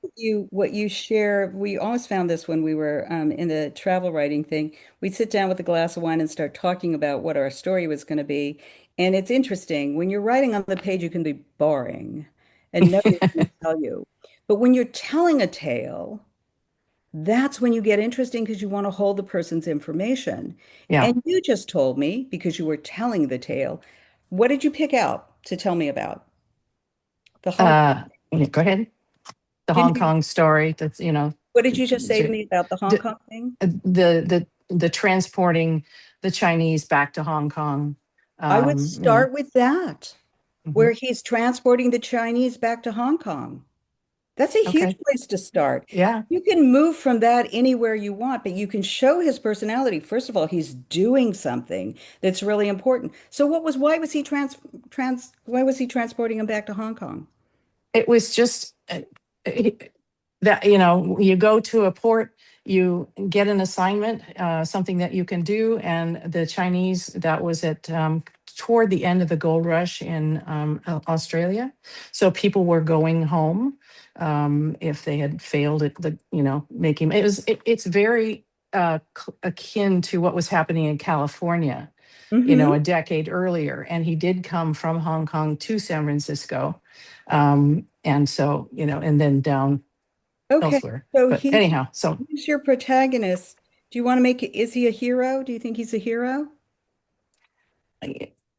what you share, we always found this when we were in the travel writing thing. We'd sit down with a glass of wine and start talking about what our story was going to be. And it's interesting. When you're writing on the page, you can be boring and nobody's going to tell you. But when you're telling a tale, that's when you get interesting because you want to hold the person's information. yeah. And you just told me, because you were telling the tale, what did you pick out to tell me about? The Hong Kong. Yeah, go ahead. The Can Hong you, Kong story. That's what did you just say to me about the Hong the Kong thing? the transporting the Chinese back to Hong Kong. I would Um, you know, start with that, mhm. where he's transporting the Chinese back to Hong Kong. That's a huge Okay. place to start. Yeah. You can move from that anywhere you want, but you can show his personality. First of all, he's doing something that's really important. So why was he transporting him back to Hong Kong? It was just that you go to a port, you get an assignment, something that you can do, and the Chinese, that was at toward the end of the gold rush in Australia, so people were going home if they had failed at the making it's very akin to what was happening in California Hmm. a decade earlier. And he did come from Hong Kong to San Francisco. And so, and then down. Okay, elsewhere. so But anyhow, so he's your protagonist. Do you want to make it, is he a hero? Do you think he's a hero?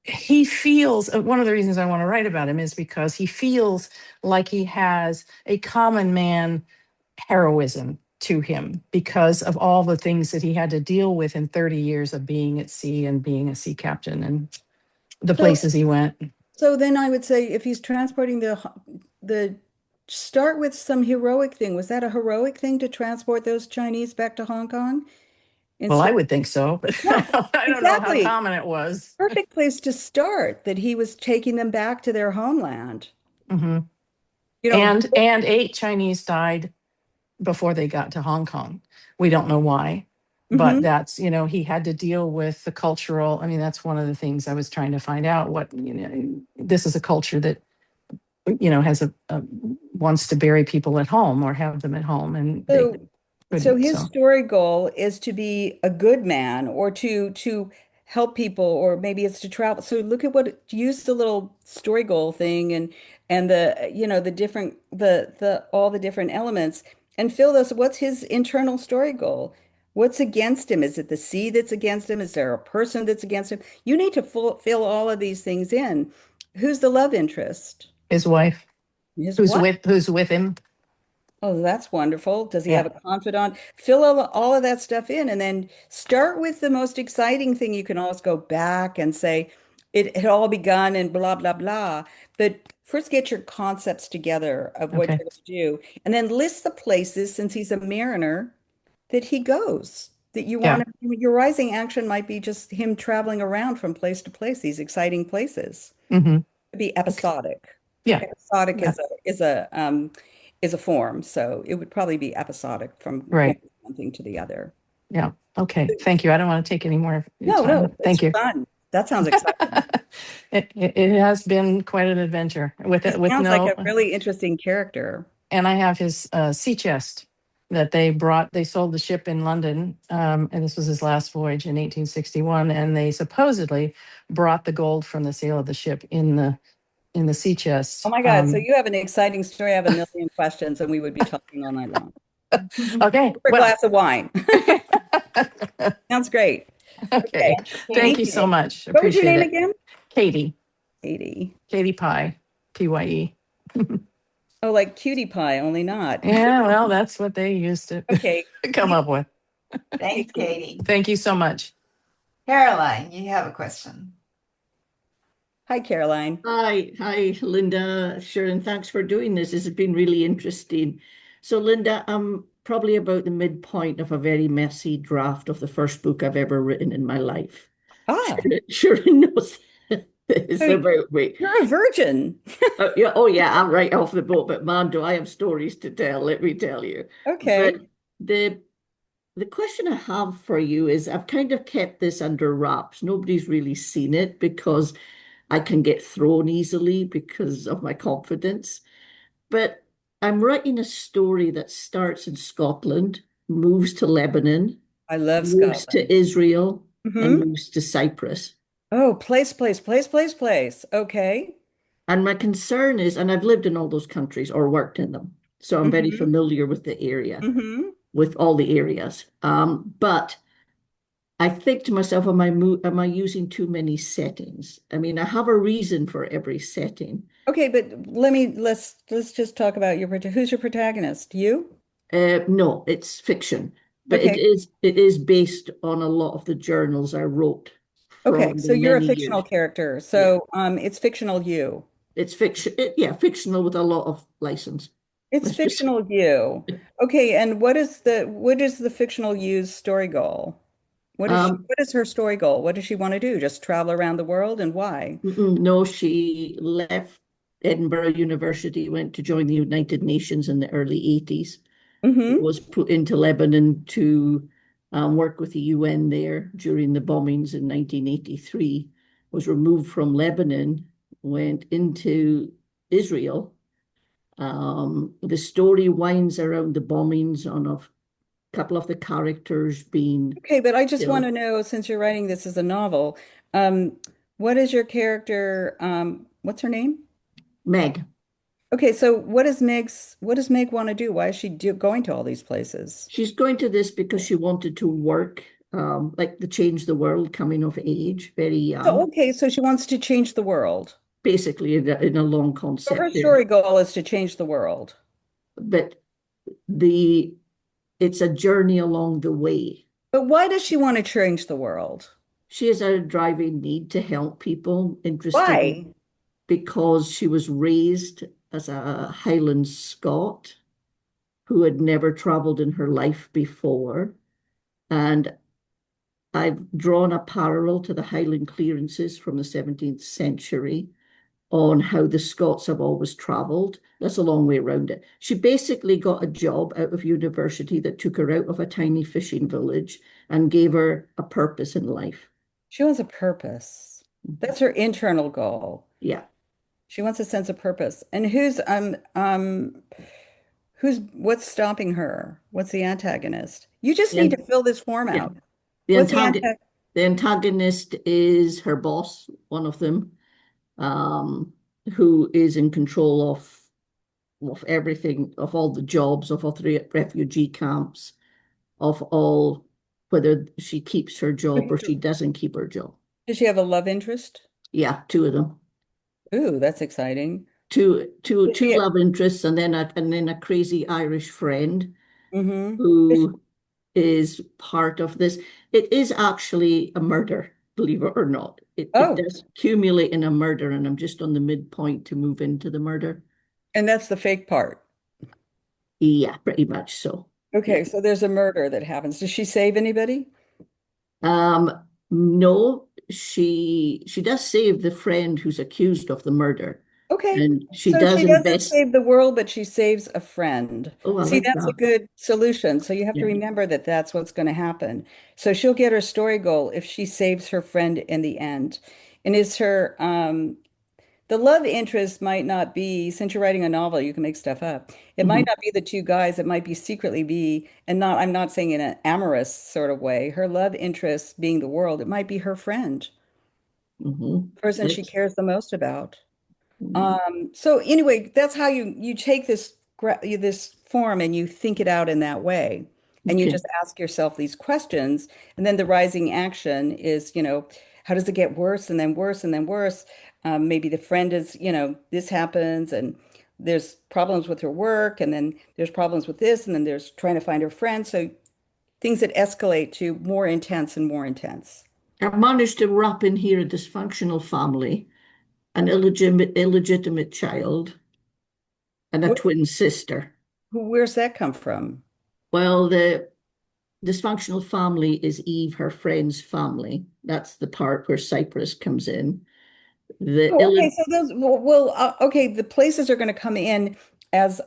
he feels one of the reasons I want to write about him is because he feels like he has a common man heroism to him because of all the things that he had to deal with in 30 years of being at sea and being a sea captain and the So, places he went. so then I would say if he's transporting the start with some heroic thing. Was that a heroic thing to transport those Chinese back to Hong Kong Well, I instead? would think so, but Yeah, I don't know how exactly. common it was. Perfect place to start that he was taking them back to their homeland. Hmm. You know, And 8 Chinese died before they got to Hong Kong. We don't know why, but mhm. that's, he had to deal with the cultural. I mean, that's one of the things I was trying to find out. This is a culture that, has wants to bury people at home or have them at home, and they So, so couldn't. his So story goal is to be a good man or to help people, or maybe it's to travel. So look at what use the little story goal thing and the the different the all the different elements and fill those. What's his internal story goal? What's against him? Is it the sea that's against him? Is there a person that's against him? You need to fill all of these things in. Who's the love interest? his wife, His who's what? who's with him. Oh, that's wonderful. Does he have Yeah. a confidant? Fill all of that stuff in and then start with the most exciting thing. You can always go back and say it had all begun and blah, blah, blah. But first get your concepts together of what Okay. you're going to do. And then list the places, since he's a mariner, that he goes, that you Yeah. want to, your rising action might be just him traveling around from place to place, these exciting places. Hmm. It'd be Okay. episodic. Yeah. Episodic Yeah. is a form, so it would probably be episodic from going Right. from one thing to the other. Yeah. Okay. Thank you. I don't want to take any more of your No, no, time. it's Thank you. fun. That sounds exciting. It has been quite an adventure with He it, with sounds like no, a really interesting character. and I have his sea chest that they sold the ship in London, and this was his last voyage in 1861, and they supposedly brought the gold from the sale of the ship in the sea Oh chest. my God, so you have an exciting story. I have a million questions, and we would be talking all night long. Okay, For a well, glass of wine. Sounds great. Okay, okay. Thank Katie. you so much. what was your Appreciate name it. again? Katie, 80. Katie Pie, Pye. Oh, like cutie pie, only not. Yeah, well, that's what they used to Okay. come up with. Thanks, Katie. Thank you so much. Caroline, you have a question. Hi, Caroline. Hi, Linda, Shirin. Thanks for doing this. This has been really interesting. So, Linda, I'm probably about the midpoint of a very messy draft of the first book I've ever written in my life. Ah, Shirin knows this so about me. you're a virgin. Oh yeah, I'm right off the boat, but man, do I have stories to tell, let me tell you. But Okay. the the question I have for you is I've kind of kept this under wraps. Nobody's really seen it because I can get thrown easily because of my confidence. But I'm writing a story that starts in Scotland, moves to Lebanon, I love moves Scotland. to Israel, and Hmm. moves to Cyprus. Oh, place. Okay. And my concern is, and I've lived in all those countries or worked in them, so I'm very Hmm. familiar with the area, Hmm. with all the areas. But I think to myself, am I using too many settings? I mean, I have a reason for every setting. Okay, but let's just talk about who's your protagonist? You? No, it's fiction, but Okay. it is based on a lot of the journals I wrote Okay, from so the you're a many fictional years. character. Yeah, So it's fictional you. it's fiction. Yeah, fictional with a lot of license. It's Let's just fictional you. Okay, and what is the fictional you's story goal? um, What is her story goal? What does she want to do? Just travel around the world and why? no, she left Edinburgh University, went to join the United Nations in the early 80s, Hmm. was put into Lebanon to work with the UN there during the bombings in 1983, was removed from Lebanon, went into Israel. The story winds around the bombings on a couple of the characters being Okay, but I just want killed. to know, since you're writing this as a novel, um, what is your character? What's her name? Meg. Okay, so what does Meg want to do? Why is she going to all these places? She's going to this because she wanted to work, like to change the world coming of age, very So, young, okay, so she wants to change the world. basically in a long So her concept there. story goal is to change the world. But the it's a journey along the way. But why does she want to change the world? She has a driving need to help people, interesting Why? because she was raised as a Highland Scot who had never traveled in her life before. And I've drawn a parallel to the Highland clearances from the 17th century on how the Scots have always travelled. That's a long way around it. She basically got a job out of university that took her out of a tiny fishing village and gave her a purpose in life. She wants a purpose. That's her internal goal. Yeah. She wants a sense of purpose. And who's what's stopping her? What's the antagonist? You just need to And fill this form yeah, out. the What's the antagonist antagonist? the antagonist is her boss, one of them, um, who is in control of everything, of all the jobs, of all the refugee camps, of all whether she keeps her job or she doesn't keep her job. Does she have a love interest? Yeah, two of them. Ooh, that's exciting. Does Two she, love interests and then a crazy Irish friend mm-hmm. who is part of this. It is actually a murder, believe it or not. It Oh, does accumulate in a murder, and I'm just on the midpoint to move into the murder. and that's the fake part. Yeah, pretty much so. Yeah. Okay, so there's a murder that happens. Does she save anybody? Um, no, she does save the friend who's accused of the murder, Okay. and she So does she doesn't invest. save the world, but she saves a friend. Oh, I See, like that's a that. good solution. So you have to Yeah. remember that that's what's going to happen. So she'll get her story goal if she saves her friend in the end. And is her the love interest might not be, since you're writing a novel, you can make stuff up. It might Hmm. not be the two guys, it might be secretly be, and not, I'm not saying in an amorous sort of way, her love interest being the world, it might be her friend, Hmm. person she It's cares the most about. mm, So anyway, that's how you take this form and you think it out in that way. And you okay. just ask yourself these questions. And then the rising action is, how does it get worse and then worse and then worse? Maybe the friend is, this happens and there's problems with her work, and then there's problems with this, and then there's trying to find her friend. So things that escalate to more intense and more intense. I managed to wrap in here a dysfunctional family, an illegitimate child, and a What, twin sister. where's that come from? Well, the dysfunctional family is Eve, her friend's family. That's the part where Cyprus comes in. The Oh, okay. ill So okay. The places are going to come in as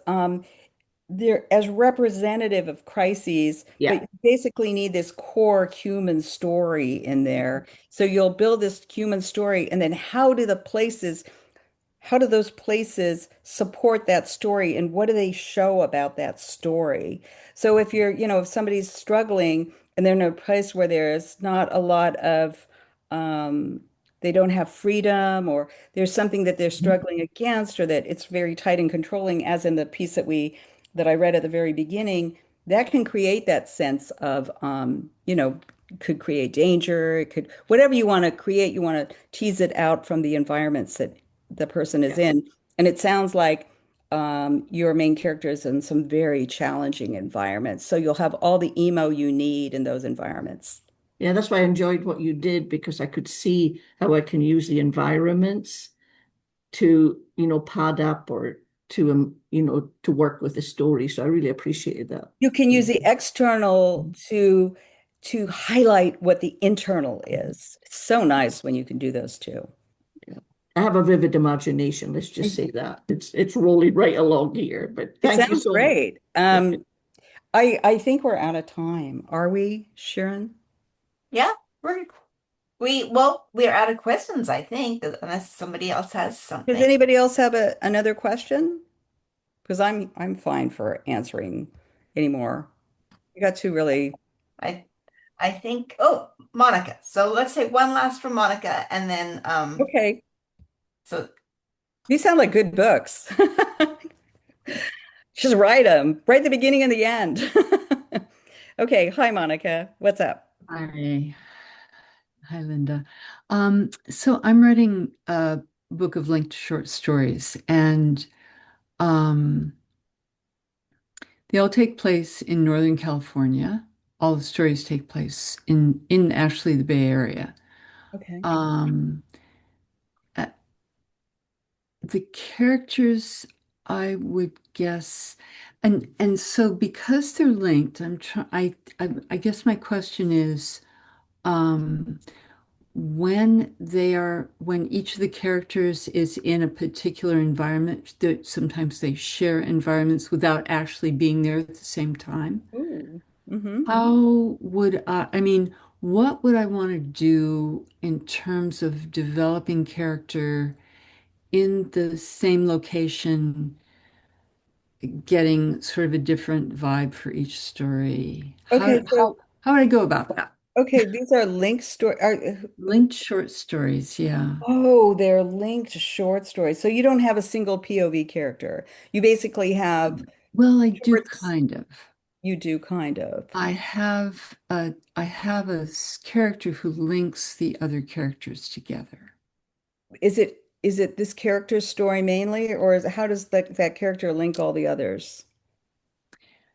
they're as representative of crises, but Yeah. you basically need this core human story in there. So you'll build this human story, and then how do those places support that story, and what do they show about that story? So if if somebody's struggling and they're in a place where there's not a lot of, um, they don't have freedom, or there's something that they're struggling against, or that it's very tight and controlling, as in the piece that I read at the very beginning, that can create that sense of, could create danger. It could, whatever you want to create, you want to tease it out from the environments that the person is Yeah. in. And it sounds like your main character is in some very challenging environments. So you'll have all the emo you need in those environments. Yeah, that's why I enjoyed what you did because I could see how I can use the environments to, pad up or to, to work with the story. So I really appreciated that. You can use the external to highlight what the internal is. It's so nice when you can do those two. Yeah. I have a vivid imagination. Let's just say that it's rolling right along here. But It thank you sounds so much. great. Yeah. I think we're out of time. Are we, Sharon? Yeah, we're out of questions, I think, unless somebody else has Does something. anybody else have another question? Because I'm fine for answering anymore. You got two really I I think, oh, Monica. So let's take one last from Monica and then okay. so These sound like good books. Just write them, right at the beginning and the end. Okay, hi Monica. What's up? Hi, hi, Linda. So I'm writing a book of linked short stories, and um, they all take place in Northern California. All the stories take place in actually the Bay Area. Okay. Um, uh, the characters, I would guess, and so because they're linked, I'm trying. I guess my question is. Um, when each of the characters is in a particular environment, that sometimes they share environments without actually being there at the same time. Ooh. Mm-hmm. How would I mean, what would I want to do in terms of developing character in the same location, getting sort of a different vibe for each story? Okay, so How would I go about that? okay, these are linked story. Linked short stories, yeah. Oh, they're linked short stories. So you don't have a single POV character. You basically have Well, I do shorts. kind of. You do kind of. I have a character who links the other characters together. Is it this character's story mainly, or how does that character link all the others?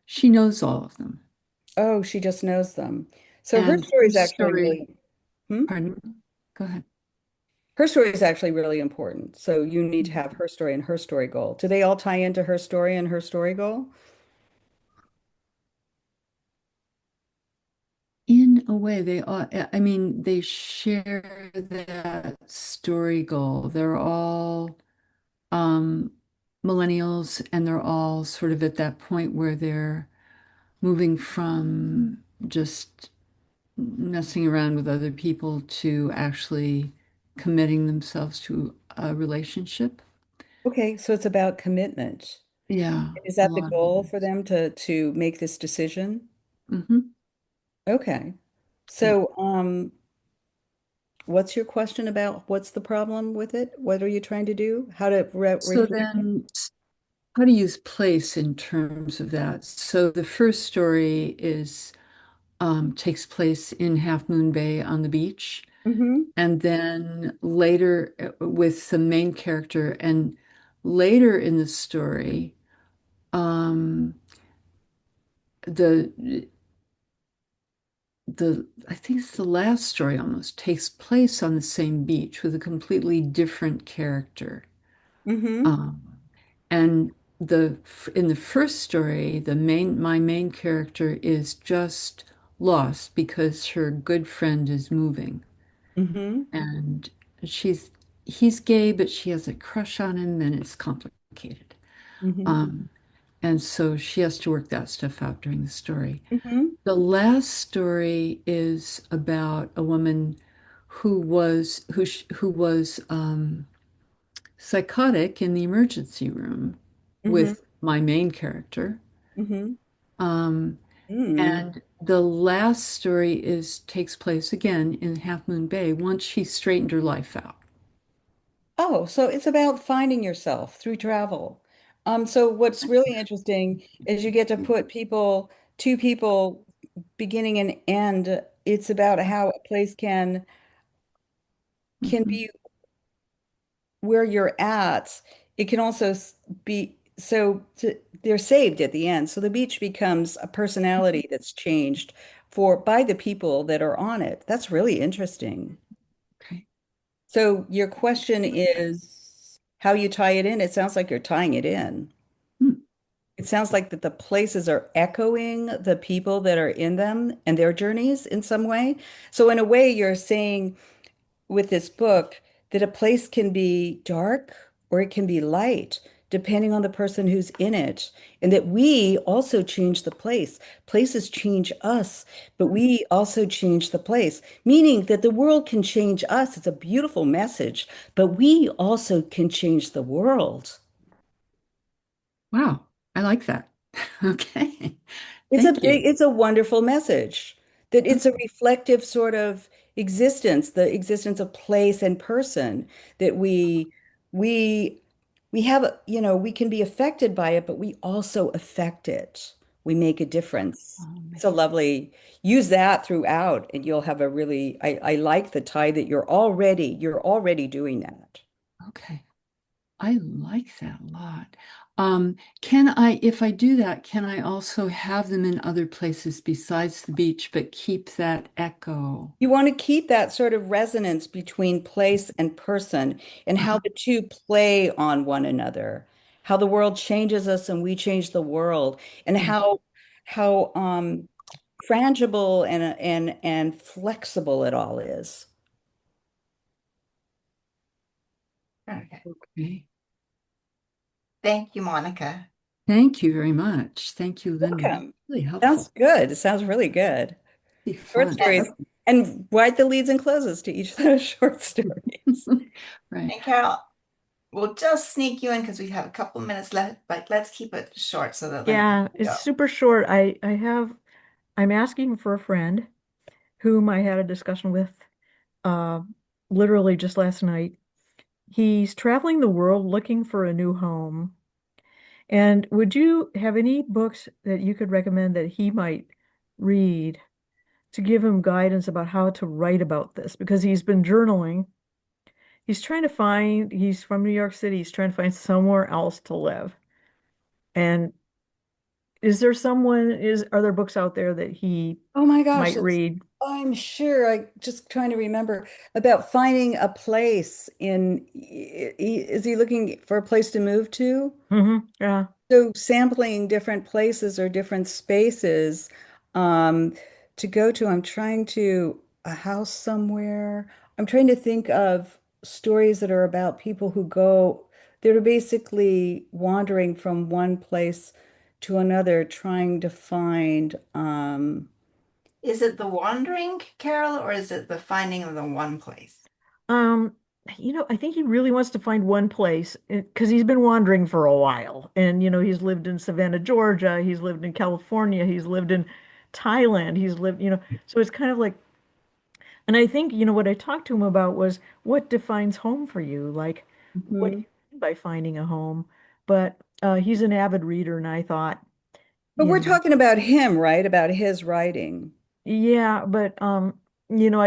She knows all of them. Oh, she just knows them. So her And story her is actually story, really, hmm? pardon, go ahead. Her story is actually really important. So you need to have her story and her story goal. Do they all tie into her story and her story goal? In a way, they all, I mean, they share that story goal. They're all um, millennials, and they're all sort of at that point where they're moving from just messing around with other people to actually committing themselves to a relationship. Okay, so it's about commitment. Yeah, Is a that the lot of it goal for is. them to make this decision? Hmm. Okay. Yeah. So, what's your question about what's the problem with it? What are you trying to do? How to So reflect it? then, how to use place in terms of that? So the first story is takes place in Half Moon Bay on the beach, Mm-hmm. and then later with the main character, and later in the story, um, the I think it's the last story almost takes place on the same beach with a completely different character. Mm-hmm. Um, and the in the first story, the main my main character is just lost because her good friend is moving, Mm-hmm. and she's he's gay, but she has a crush on him, and it's complicated. Mm-hmm. Um, and so she has to work that stuff out during the story. Mm-hmm. The last story is about a woman who was psychotic in the emergency room Mm-hmm. with my main character. Mm-hmm. Um, Mm. and the last story is takes place again in Half Moon Bay once she straightened her life out. Oh, so it's about finding yourself through travel. So what's really interesting is you get to put two people, beginning and end. It's about how a place can Mhm. be where you're at. It can also be they're saved at the end. So the beach becomes a personality that's changed for by the people that are on it. That's really interesting. Okay. So your question is how you tie it in. It sounds like you're tying it in. Hmm. It sounds like that the places are echoing the people that are in them and their journeys in some way. So in a way, you're saying with this book that a place can be dark or it can be light, depending on the person who's in it, and that we also change the place. Places change us, but we also change the place, meaning that the world can change us. It's a beautiful message, but we also can change the world. Wow, I like that. Okay. It's a Thank big, you. it's a wonderful message that it's a Okay. reflective sort of existence, the existence of place and person that we we have, we can be affected by it, but we also affect it. We make a difference. Oh, It's a man. lovely, use that throughout, and you'll have a really, I like the tie that you're already doing that. Okay. I like that a lot. Can I, if I do that, can I also have them in other places besides the beach, but keep that echo? You want to keep that sort of resonance between place and person and how Uh-huh. the two play on one another, how the world changes us and we change the world, and Yeah. how frangible and flexible it all is. Okay. Okay. Thank you, Monica. Thank you very much. Thank you, Linda. Welcome. Really Sounds helpful. good. It sounds really good. Be Short fun. And stories and write the leads and closes to each of those short stories. Right. and Carol, we'll just sneak you in because we have a couple minutes left, but let's keep it short so that Linda Yeah, can it's go. super short. I'm asking for a friend whom I had a discussion with uh literally just last night. He's traveling the world looking for a new home. And would you have any books that you could recommend that he might read to give him guidance about how to write about this? Because he's been journaling. He's from New York City. He's trying to find somewhere else to live. And are there books out there that he Oh my gosh, might read? I'm sure. I just trying to remember about finding a place is he looking for a place to move to? Yeah. So sampling different places or different spaces um, to go to. I'm trying to a house somewhere. I'm trying to think of stories that are about people who go, they're basically wandering from one place to another, trying to find Is it the wandering, Carol, or is it the finding of the one place? Um, I think he really wants to find one place because he's been wandering for a while. And, he's lived in Savannah, Georgia. He's lived in California. He's lived in Thailand. So it's kind of like, and I think, what I talked to him about was what defines home for you? Like, what do mhm. you mean by finding a home? But he's an avid reader, and I thought, But you we're know, talking about him, right? About his writing. yeah, but I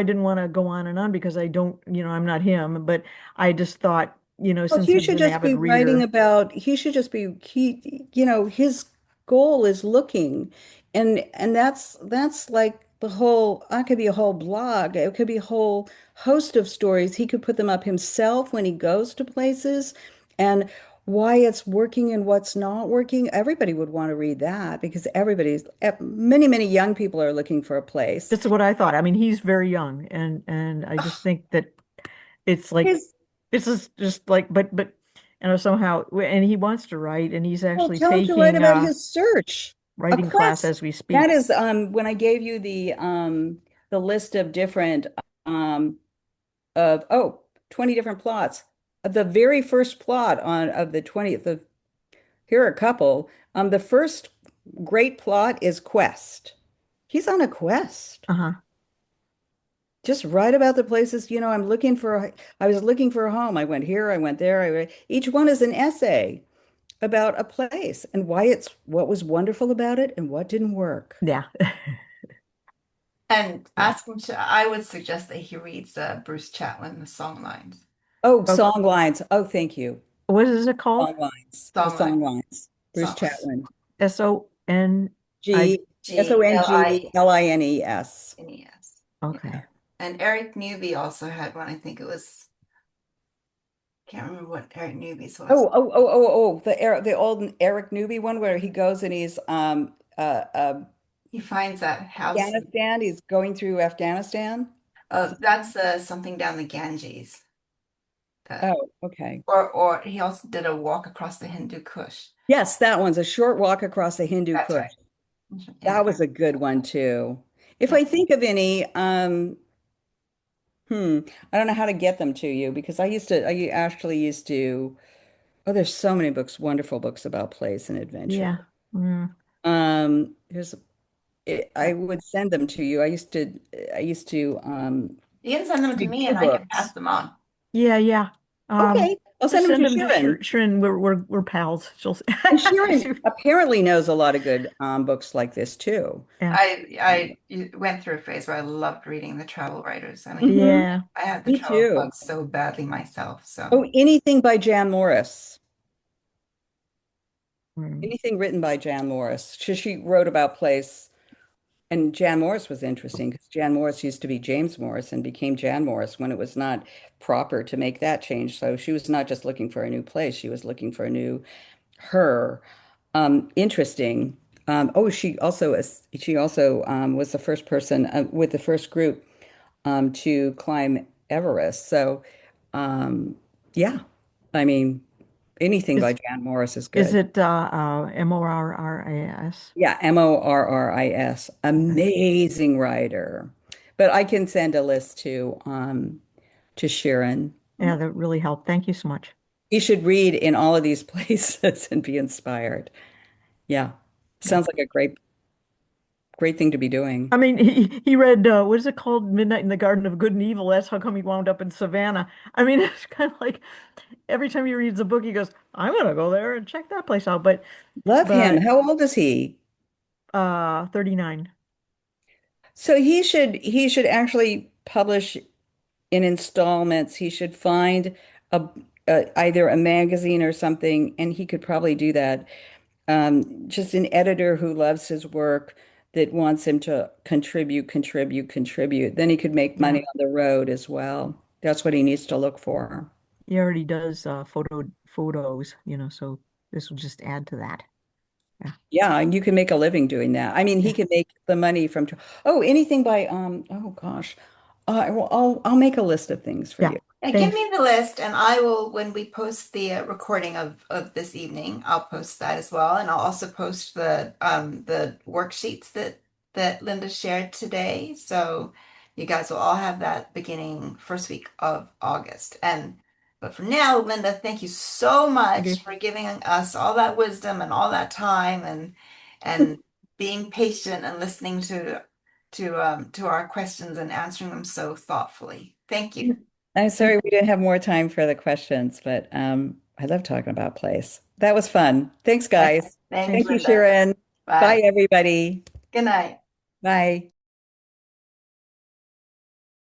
didn't want to go on and on because I don't, I'm not him, but I just thought, Well, since he's an avid reader, he should just be, his goal is looking. And that's like the whole, that could be a whole blog. It could be a whole host of stories. He could put them up himself when he goes to places and why it's working and what's not working. Everybody would want to read that because many, many young people are looking for a place. that's what I thought. I mean, he's very young and I just think that it's like His this is just like but somehow and he wants to write and he's Well, actually tell him to write taking about a his search. A writing class quest. as we That speak. is when I gave you the list of different of 20 different plots. The very first plot on of the 20th of here are a couple. The first great plot is quest. He's on a quest. Uh-huh. Just write about the places, I was looking for a home. I went here, I went there. Each one is an essay about a place and what was wonderful about it and what didn't work. Yeah. And Yeah. ask him to, I would suggest that he reads Bruce Chatwin, The Songlines. Oh, Oh, song lines. Oh, thank you. what is it called? Song lines. The Songline, song lines. Bruce songs. Chatwin. SONI. Songlines. G-L-I-N-E-S. Yeah. Okay. And Eric Newby also had one. I think it was, can't remember what Eric Newby's was. The old Eric Newby one where he goes and he's He finds that house. Afghanistan. He's going through Afghanistan. That's something down the Ganges. Uh, Oh, okay. or he also did a walk across the Hindu Kush. Yes, that one's a short walk across the Hindu That's Kush. right. That And was a good one too. If yeah. I think of any, I don't know how to get them to you because I actually used to, there's so many books, wonderful books about place and Yeah. adventure. Mm. Here's, I would send them to you. I used to You can send them to read me two and I can pass books. them on. Yeah, yeah. Um, Okay. I'll send Just them to send them to Shirin. Shirin. We're pals. She'll And Shirin apparently knows a lot of good books like this too. yeah. I went through a phase where I loved reading the travel writers. I mean, Hmm. Yeah. I have the Me travel too. bug so badly myself. Oh, So anything by Jan Morris. Mm. Anything written by Jan Morris. She wrote about place. And Jan Morris was interesting because Jan Morris used to be James Morris and became Jan Morris when it was not proper to make that change. So she was not just looking for a new place, she was looking for a new her. Interesting. Oh, she also was the first person with the first group to climb Everest. So yeah, I mean anything by Is Jan Morris is is good. it Morris? Yeah, Morris. Okay. Amazing writer. But I can send a list to Sharon. Yeah, that really helped. Thank you so much. You should read in all of these places and be inspired. Yeah. Yeah. Sounds like a great thing to be doing. I mean, he read what is it called? Midnight in the Garden of Good and Evil. That's how come he wound up in Savannah. I mean, it's kind of like every time he reads a book, he goes, "I'm gonna go there and check that place out." Love him. But How old is he? 39. So he should actually publish in installments. He should find a, either a magazine or something, and he could probably do that. Just an editor who loves his work that wants him to contribute. Then he could make money Yeah, on the road as well. That's what he needs to look for. he already does photos, so this will just add to that. Yeah. Yeah, and you can make a living doing that. I mean, he Yeah. can make the money from, oh, anything by, oh gosh, I'll make a list of things for Yeah. you. yeah, give Thanks. me the list, and I will, when we post the recording of this evening, I'll post that as well, and I'll also post the worksheets that Linda shared today. So you guys will all have that beginning first week of August. And but for now, Linda, thank you so much Okay. for giving us all that wisdom and all that time and being patient and listening to our questions and answering them so thoughtfully. Thank you. I'm Thank sorry we didn't have more time for the questions, but I love talking about place. That was fun. Thanks, Thanks, guys. thanks, Thank thanks. you, Linda. Sharon. Bye, Bye. everybody. Good night. Bye.